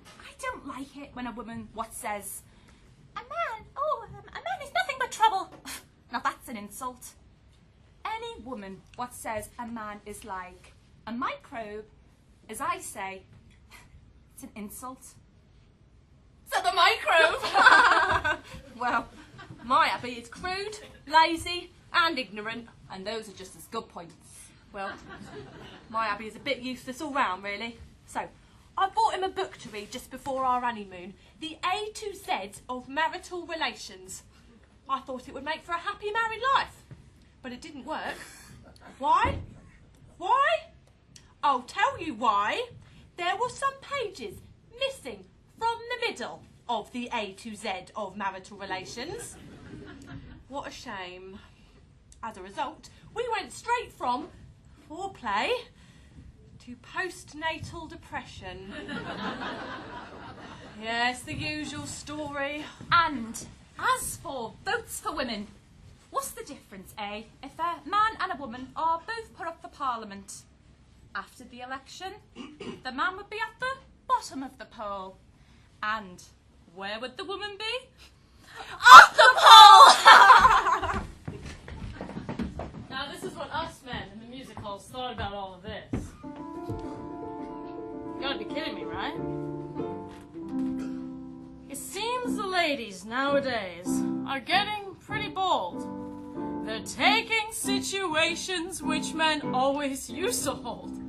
I don't like it when a woman what says, a man is nothing but trouble. Now that's an insult. Any woman what says a man is like a microbe, as I say, it's an insult. So the microbe! Well, my Abby is crude, lazy and ignorant, and those are just as good points. Well, my Abby is a bit useless all round, really. So, I bought him a book to read just before our honeymoon, The A to Z of Marital Relations. I thought it would make for a happy married life, but it didn't work. Why? Why? I'll tell you why. There were some pages missing from the middle of the A to Z of marital relations. What a shame. As a result, we went straight from foreplay to postnatal depression. Yes, the usual story. And as for votes for women, what's the difference, eh? If a man and a woman are both put up for Parliament, after the election, the man would be at the bottom of the poll. And where would the woman be? Up the pole! Now this is what us men in the music halls thought about all of this. You gotta be kidding me, right? It seems the ladies nowadays are getting pretty bold. They're taking situations which men always used to hold.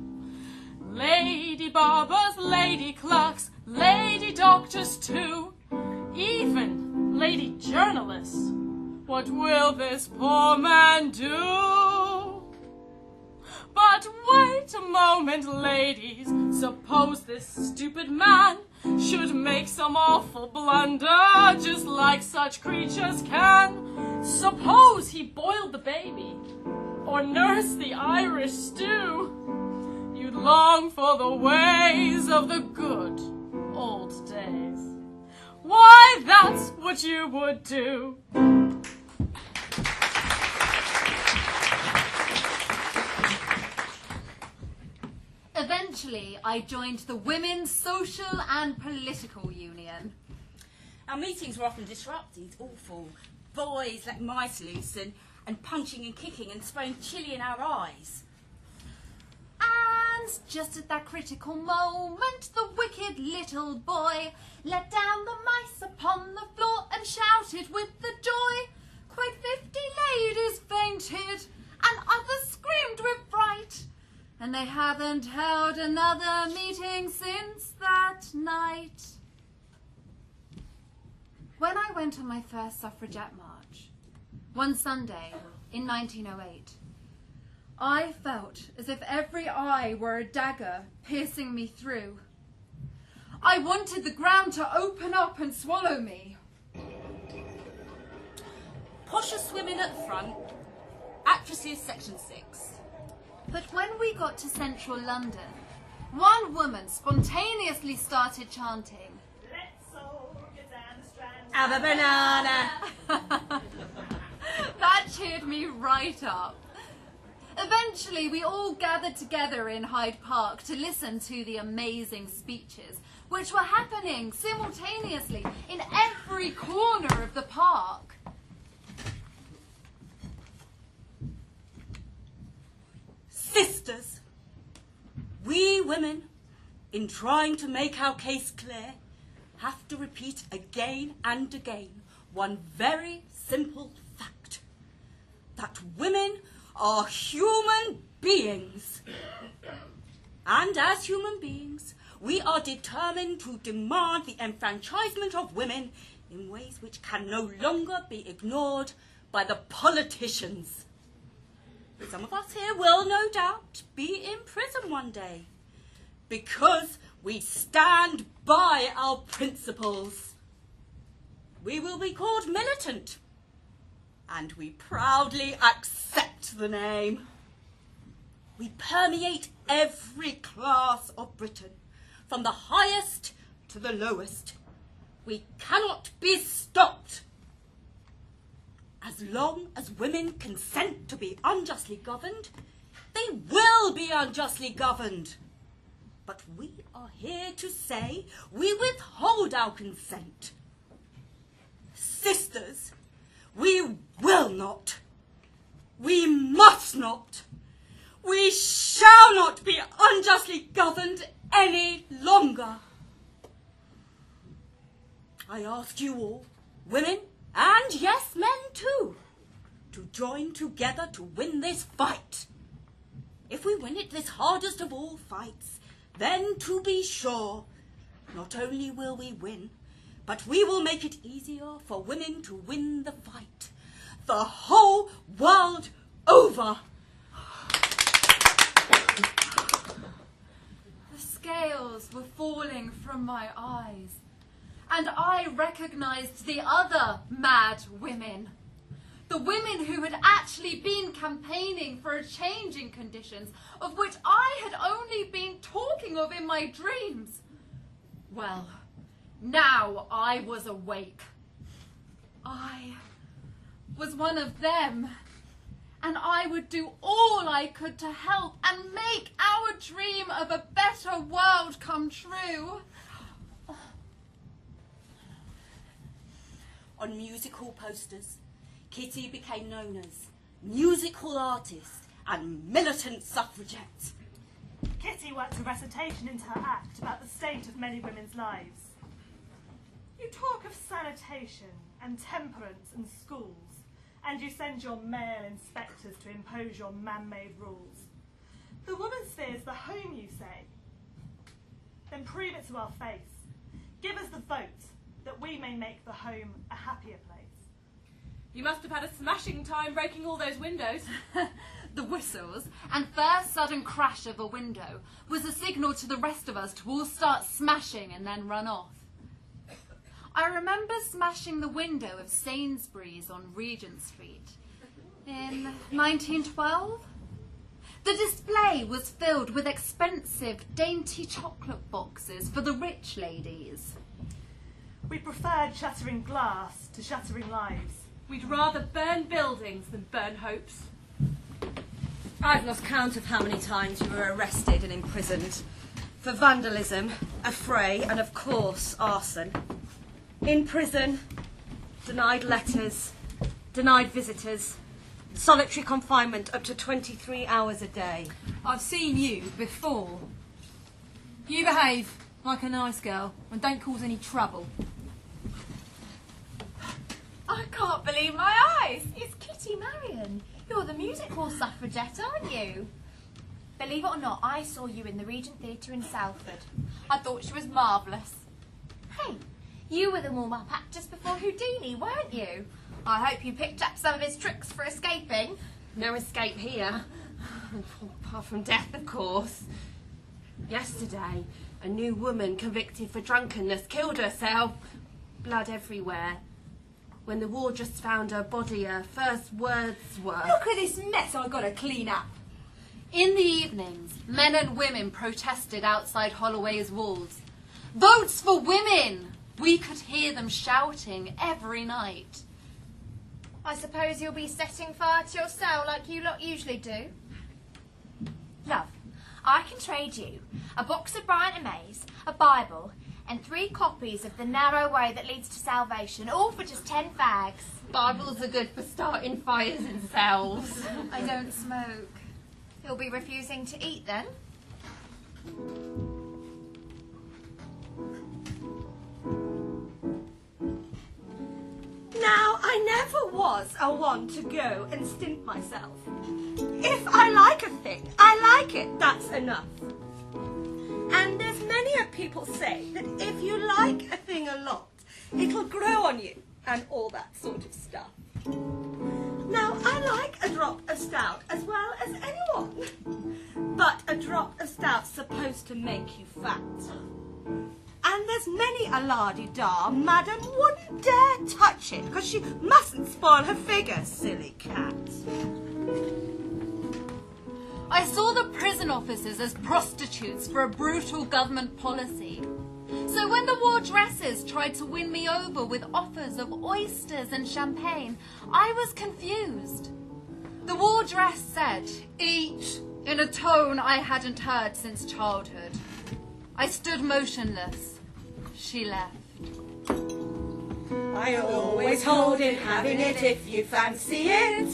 Lady barbers, lady clerks, lady doctors too, even lady journalists. What will this poor man do? But wait a moment, ladies. Suppose this stupid man should make some awful blunder, just like such creatures can. Suppose he boiled the baby, or nursed the Irish stew. You'd long for the ways of the good old days. Why, that's what you would do. Eventually, I joined the Women's Social and Political Union. Our meetings were often disrupted, awful. Boys let mice loose and punching and kicking and spraying chili in our eyes. And just at that critical moment, the wicked little boy let down the mice upon the floor and shouted with the joy. Quite 50 ladies fainted, and others screamed with fright. And they haven't held another meeting since that night. When I went on my first suffragette march, one Sunday in 1908, I felt as if every eye were a dagger piercing me through. I wanted the ground to open up and swallow me. Poshest women at the front, actresses section 6. But when we got to central London, one woman spontaneously started chanting, Let's all get down the Strand. Have a banana. That cheered me right up. Eventually, we all gathered together in Hyde Park to listen to the amazing speeches, which were happening simultaneously in every corner of the park. Sisters, we women, in trying to make our case clear, have to repeat again and again one very simple fact, that women are human beings. And as human beings, we are determined to demand the enfranchisement of women in ways which can no longer be ignored by the politicians. Some of us here will no doubt be in prison one day because we stand by our principles. We will be called militant, and we proudly accept the name. We permeate every class of Britain, from the highest to the lowest. We cannot be stopped. As long as women consent to be unjustly governed, they will be unjustly governed. But we are here to say we withhold our consent. Sisters, we will not. We must not. We shall not be unjustly governed any longer. I ask you all, women, and yes, men too, to join together to win this fight. If we win it, this hardest of all fights, then to be sure, not only will we win, but we will make it easier for women to win the fight, the whole world over. The scales were falling from my eyes, and I recognized the other mad women. The women who had actually been campaigning for a change in conditions, of which I had only been talking of in my dreams. Well, now I was awake. I was one of them, and I would do all I could to help and make our dream of a better world come true. On musical posters, Kitty became known as musical artist and militant suffragette. Kitty worked a recitation into her act about the state of many women's lives. You talk of sanitation and temperance in schools, and you send your male inspectors to impose your man-made rules. The woman sphere's the home, you say. Then prove it to our face. Give us the vote, that we may make the home a happier place. You must have had a smashing time breaking all those windows. The whistles and first sudden crash of a window was a signal to the rest of us to all start smashing and then run off. I remember smashing the window of Sainsbury's on Regent Street in 1912. The display was filled with expensive, dainty chocolate boxes for the rich ladies. We preferred shattering glass to shattering lives. We'd rather burn buildings than burn hopes. I've lost count of how many times you were arrested and imprisoned for vandalism, affray, and of course arson. In prison, denied letters, denied visitors, solitary confinement up to 23 hours a day. I've seen you before. You behave like a nice girl and don't cause any trouble. I can't believe my eyes. It's Kitty Marion. You're the music hall suffragette, aren't you? Believe it or not, I saw you in the Regent Theatre in Salford. I thought she was marvellous. Hey, you were the warm-up act just before Houdini, weren't you? I hope you picked up some of his tricks for escaping. No escape here. Apart from death, of course. Yesterday, a new woman convicted for drunkenness killed herself. Blood everywhere. When the wardress found her body, her first words were... Look at this mess I've got to clean up. In the evenings, men and women protested outside Holloway's walls. Votes for women! We could hear them shouting every night. I suppose you'll be setting fire to your cell like you lot usually do. Love, I can trade you a box of Bryant and May's, a Bible, and 3 copies of The Narrow Way That Leads to Salvation, all for just 10 fags. Bibles are good for starting fires in cells. I don't smoke. You'll be refusing to eat then? Now, I never was a one to go and stint myself. If I like a thing, I like it, that's enough. And there's many a people say that if you like a thing a lot, it'll grow on you and all that sort of stuff. Now, I like a drop of stout as well as anyone, but a drop of stout's supposed to make you fat. And there's many a la-di-da madam wouldn't dare touch it, because she mustn't spoil her figure, silly cat. I saw the prison officers as prostitutes for a brutal government policy. So when the wardresses tried to win me over with offers of oysters and champagne, I was confused. The wardress said, "Eat," in a tone I hadn't heard since childhood. I stood motionless. She left. I always hold in having it if you fancy it.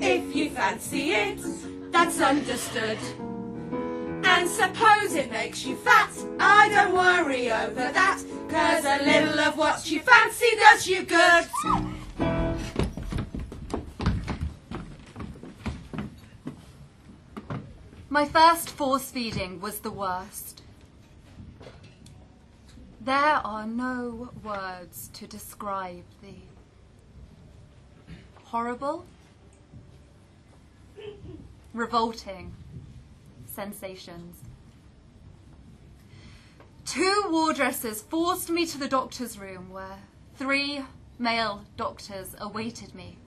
If you fancy it, that's understood. And suppose it makes you fat, I don't worry over that, 'cause a little of what you fancy does you good. My first force feeding was the worst. There are no words to describe the horrible, revolting sensations. 2 wardresses forced me to the doctor's room where 3 male doctors awaited me,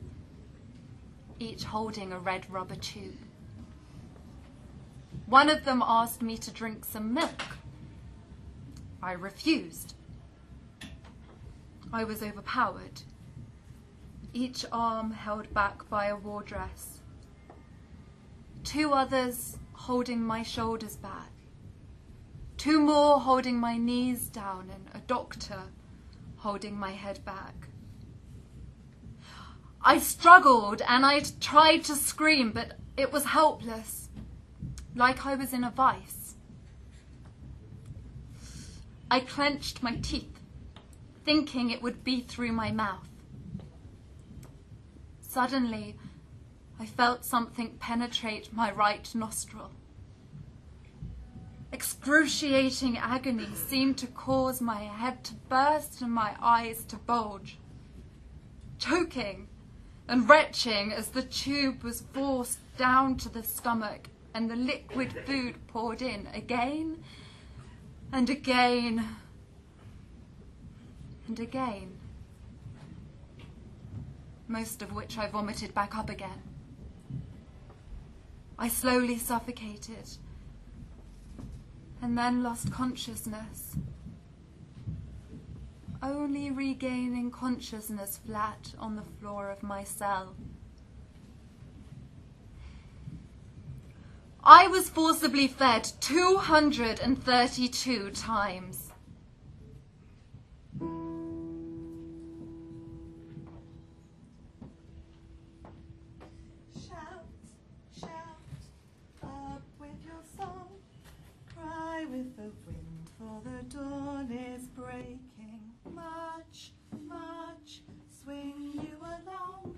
each holding a red rubber tube. One of them asked me to drink some milk. I refused. I was overpowered, each arm held back by a wardress. 2 others holding my shoulders back. 2 more holding my knees down, and a doctor holding my head back. I struggled and I tried to scream, but it was helpless, like I was in a vice. I clenched my teeth, thinking it would be through my mouth. Suddenly, I felt something penetrate my right nostril. Excruciating agony seemed to cause my head to burst and my eyes to bulge. Choking and retching as the tube was forced down to the stomach and the liquid food poured in again and again and again, most of which I vomited back up again. I slowly suffocated and then lost consciousness, only regaining consciousness flat on the floor of my cell. I was forcibly fed 232 times. With the wind, for the dawn is breaking. March, march, swing you along.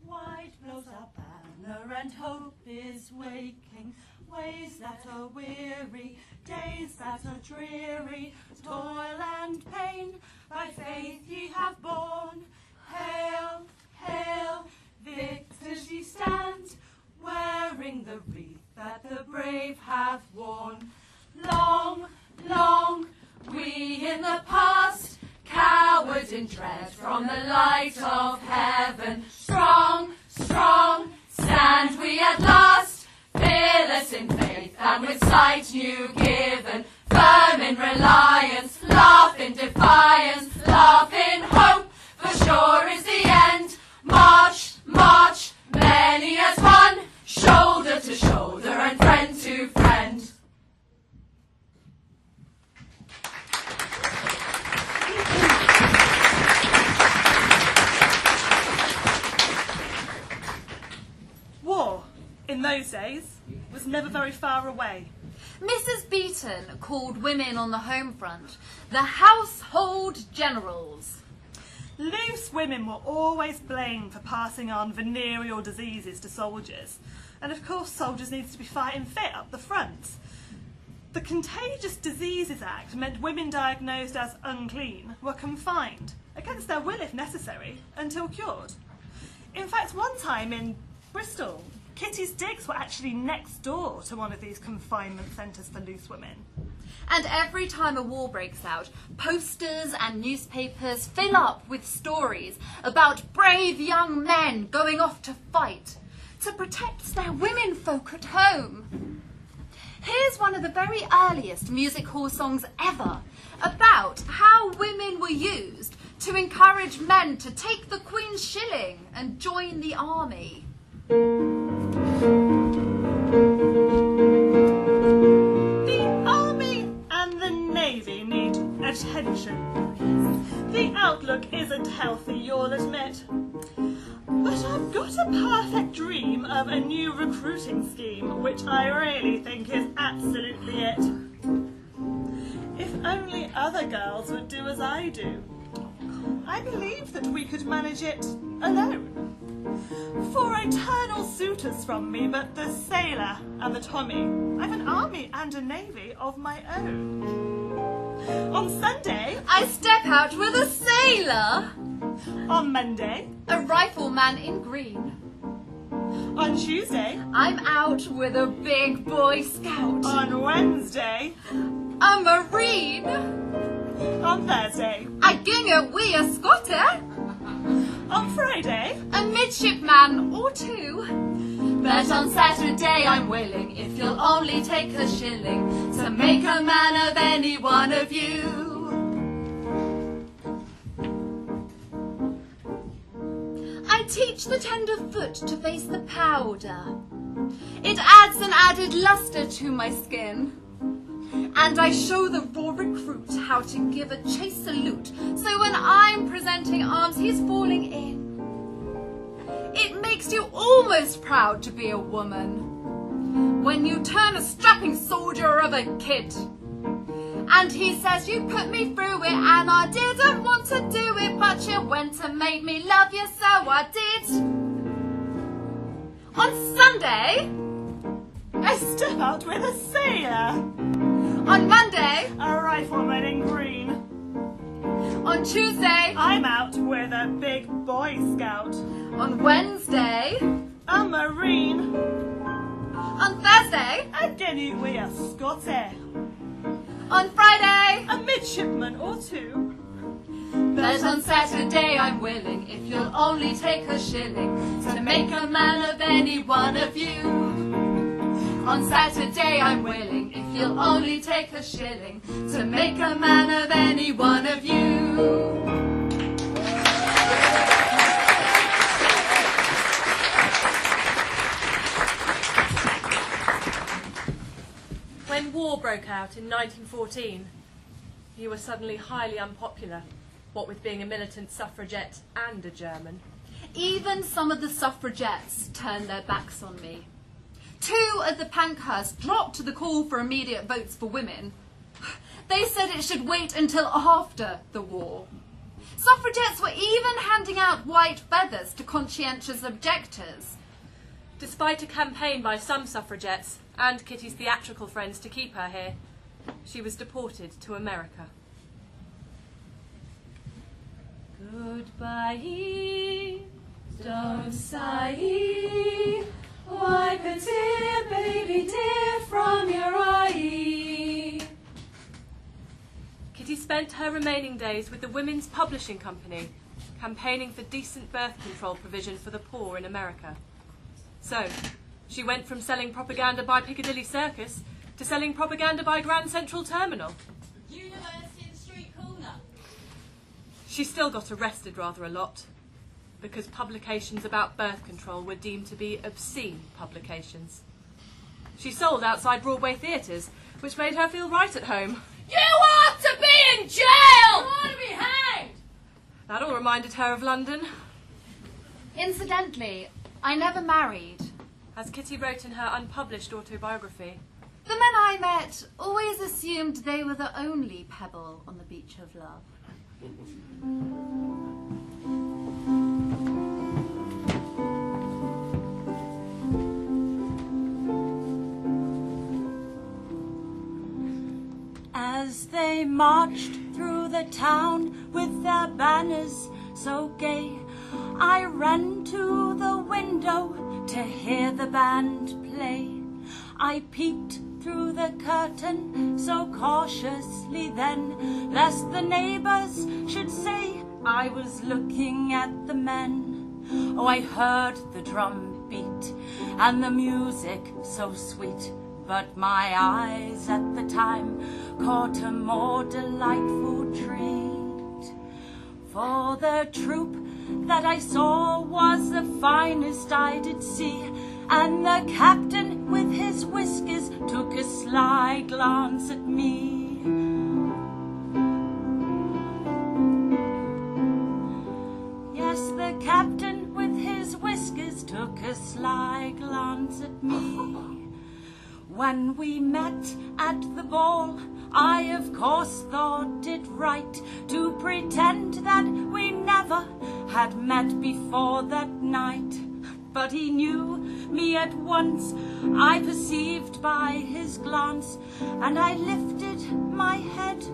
White blows our banner and hope is waking. Ways that are weary, days that are dreary, toil and pain, by faith ye have borne. Hail, hail, victors ye stand, wearing the wreath that the brave have worn. Long, long, we in the past, cowered in dread from the light of heaven. Strong, strong, stand we at last, fearless in faith and with sight new given. Firm in reliance, laugh in defiance, laugh in hope, for sure is the end. March, march, many as one, shoulder to shoulder and friend to friend. War, in those days, was never very far away. Mrs. Beaton called women on the home front the household generals. Loose women were always blamed for passing on venereal diseases to soldiers. And of course soldiers needed to be fighting fit up the front. The Contagious Diseases Act meant women diagnosed as unclean were confined, against their will if necessary, until cured. In fact, one time in Bristol, Kitty's digs were actually next door to one of these confinement centres for loose women. And every time a war breaks out, posters and newspapers fill up with stories about brave young men going off to fight to protect their women folk at home. Here's one of the very earliest music hall songs ever, about how women were used to encourage men to take the Queen's shilling and join the army. The army and the navy need attention. The outlook isn't healthy, you'll admit. But I've got a perfect dream of a new recruiting scheme, which I really think is absolutely it. If only other girls would do as I do. I believe that we could manage it alone. 4 eternal suitors from me, but the sailor and the Tommy. I've an army and a navy of my own. On Sunday, I step out with a sailor. on Monday, A rifleman in green. on Tuesday, I'm out with a big Boy Scout. on Wednesday, A Marine. on Thursday, I ginga we a Scotter. on Friday, A midshipman or two. But on Saturday I'm willing, if you'll only take a shilling, to make a man of any one of you. I teach the tenderfoot to face the powder. It adds an added luster to my skin. And I show the raw recruit how to give a chase salute, so when I'm presenting arms, he's falling in. It makes you almost proud to be a woman when you turn a strapping soldier of a kid. And he says, you put me through it and I didn't want to do it, but you went and made me love you, so I did. On Sunday, I step out with a sailor. on Monday, A rifleman in green. on Tuesday, I'm out with a big Boy Scout. on Wednesday, A Marine. on Thursday, A guinea we a Scotty. on Friday. A midshipman or two. But on Saturday I'm willing, if you'll only take a shilling, to make a man of any one of you. On Saturday I'm willing, if you'll only take a shilling, to make a man of any one of you. When war broke out in 1914, you were suddenly highly unpopular, what with being a militant suffragette and a German. Even some of the suffragettes turned their backs on me. 2 of the Pankhursts dropped the call for immediate votes for women. They said it should wait until after the war. Suffragettes were even handing out white feathers to conscientious objectors. Despite a campaign by some suffragettes and Kitty's theatrical friends to keep her here, she was deported to America. Goodbye, don't sigh. Wipe a tear, baby dear, from your eye. Kitty spent her remaining days with the Women's Publishing Company, campaigning for decent birth control provision for the poor in America. So, she went from selling propaganda by Piccadilly Circus to selling propaganda by Grand Central Terminal. University and Street Corner. She still got arrested rather a lot, because publications about birth control were deemed to be obscene publications. She sold outside Broadway theatres, which made her feel right at home. You ought to be in jail! You ought to be hanged! That all reminded her of London. Incidentally, I never married. As Kitty wrote in her unpublished autobiography, The men I met always assumed they were the only pebble on the beach of love. As they marched through the town with their banners so gay, I ran to the window to hear the band play. I peeked through the curtain so cautiously then, lest the neighbours should say I was looking at the men. Oh, I heard the drum beat and the music so sweet, but my eyes at the time caught a more delightful treat. For the troop that I saw was the finest I did see, and the captain with his whiskers took a sly glance at me. Yes, the captain with his whiskers took a sly glance at me. When we met at the ball, I of course thought it right to pretend that we never had met before that night. But he knew me at once, I perceived by his glance, and I lifted my head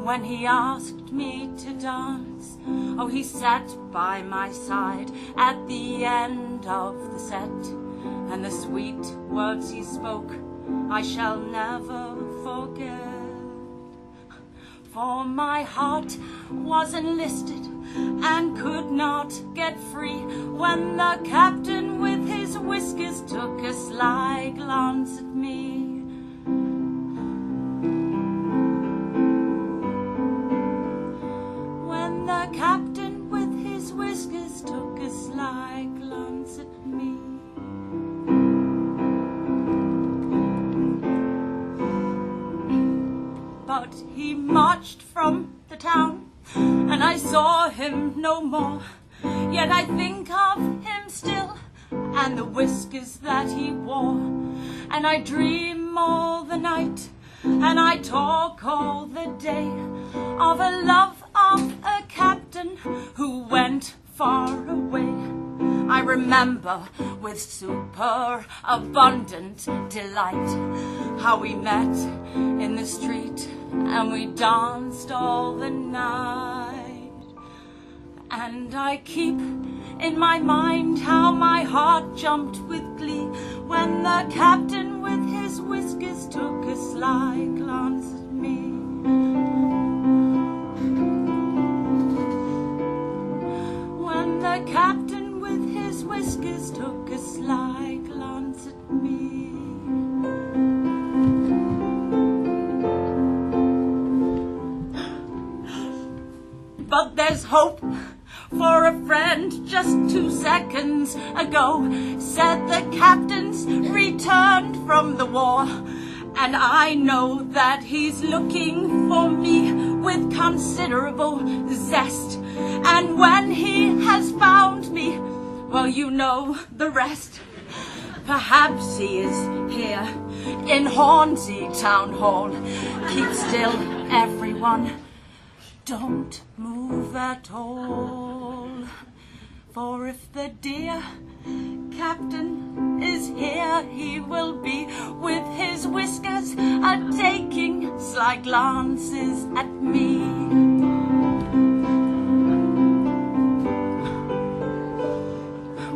when he asked me to dance. Oh, he sat by my side at the end of the set, and the sweet words he spoke I shall never forget. For my heart was enlisted and could not get free when the captain with his whiskers took a sly glance at me. When the captain with his whiskers took a sly glance at me. But he marched from the town, and I saw him no more. Yet I think of him still, and the whiskers that he wore. And I dream all the night, and I talk all the day, of a love of a captain who went far away. I remember with superabundant delight how we met in the street and we danced all the night. And I keep in my mind how my heart jumped with glee when the captain with his whiskers took a sly glance at me. When the captain with his whiskers took a sly glance at me. But there's hope for a friend. Just 2 seconds ago said the captain's returned from the war, and I know that he's looking for me with considerable zest. And when he has found me, well, you know the rest. Perhaps he is here in Hornsey Town Hall. Keep still, everyone. Don't move at all. For if the dear captain is here, he will be with his whiskers a-taking sly glances at me.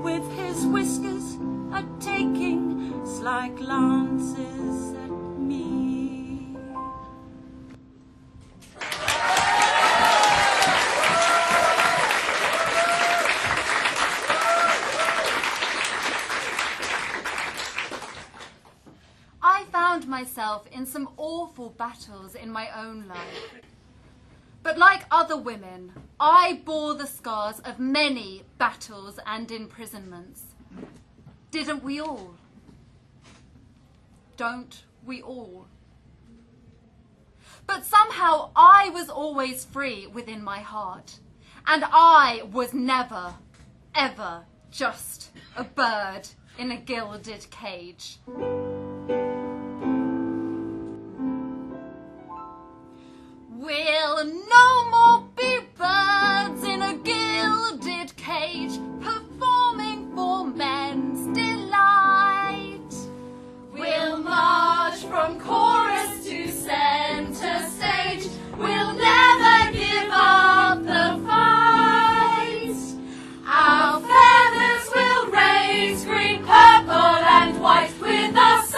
With his whiskers a-taking sly glances at me. Myself in some awful battles in my own life. But like other women, I bore the scars of many battles and imprisonments. Didn't we all? Don't we all? But somehow I was always free within my heart, and I was never, ever just a bird in a gilded cage. We'll no more be birds in a gilded cage, performing for men's delight. We'll march from chorus to centre stage. We'll never give up the fight. Our feathers will raise green, purple and white with us.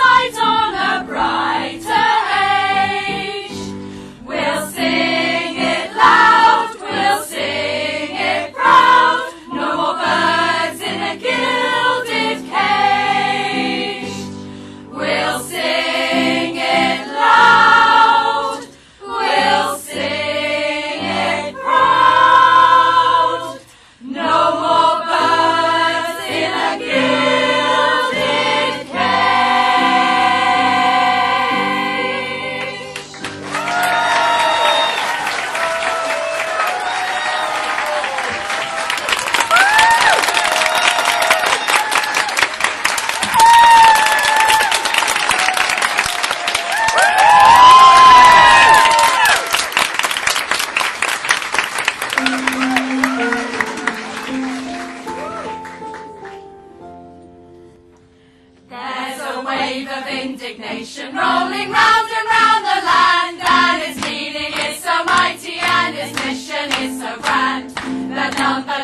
indignation rolling round and round the land, and its meaning is so mighty and its mission is so grand that none but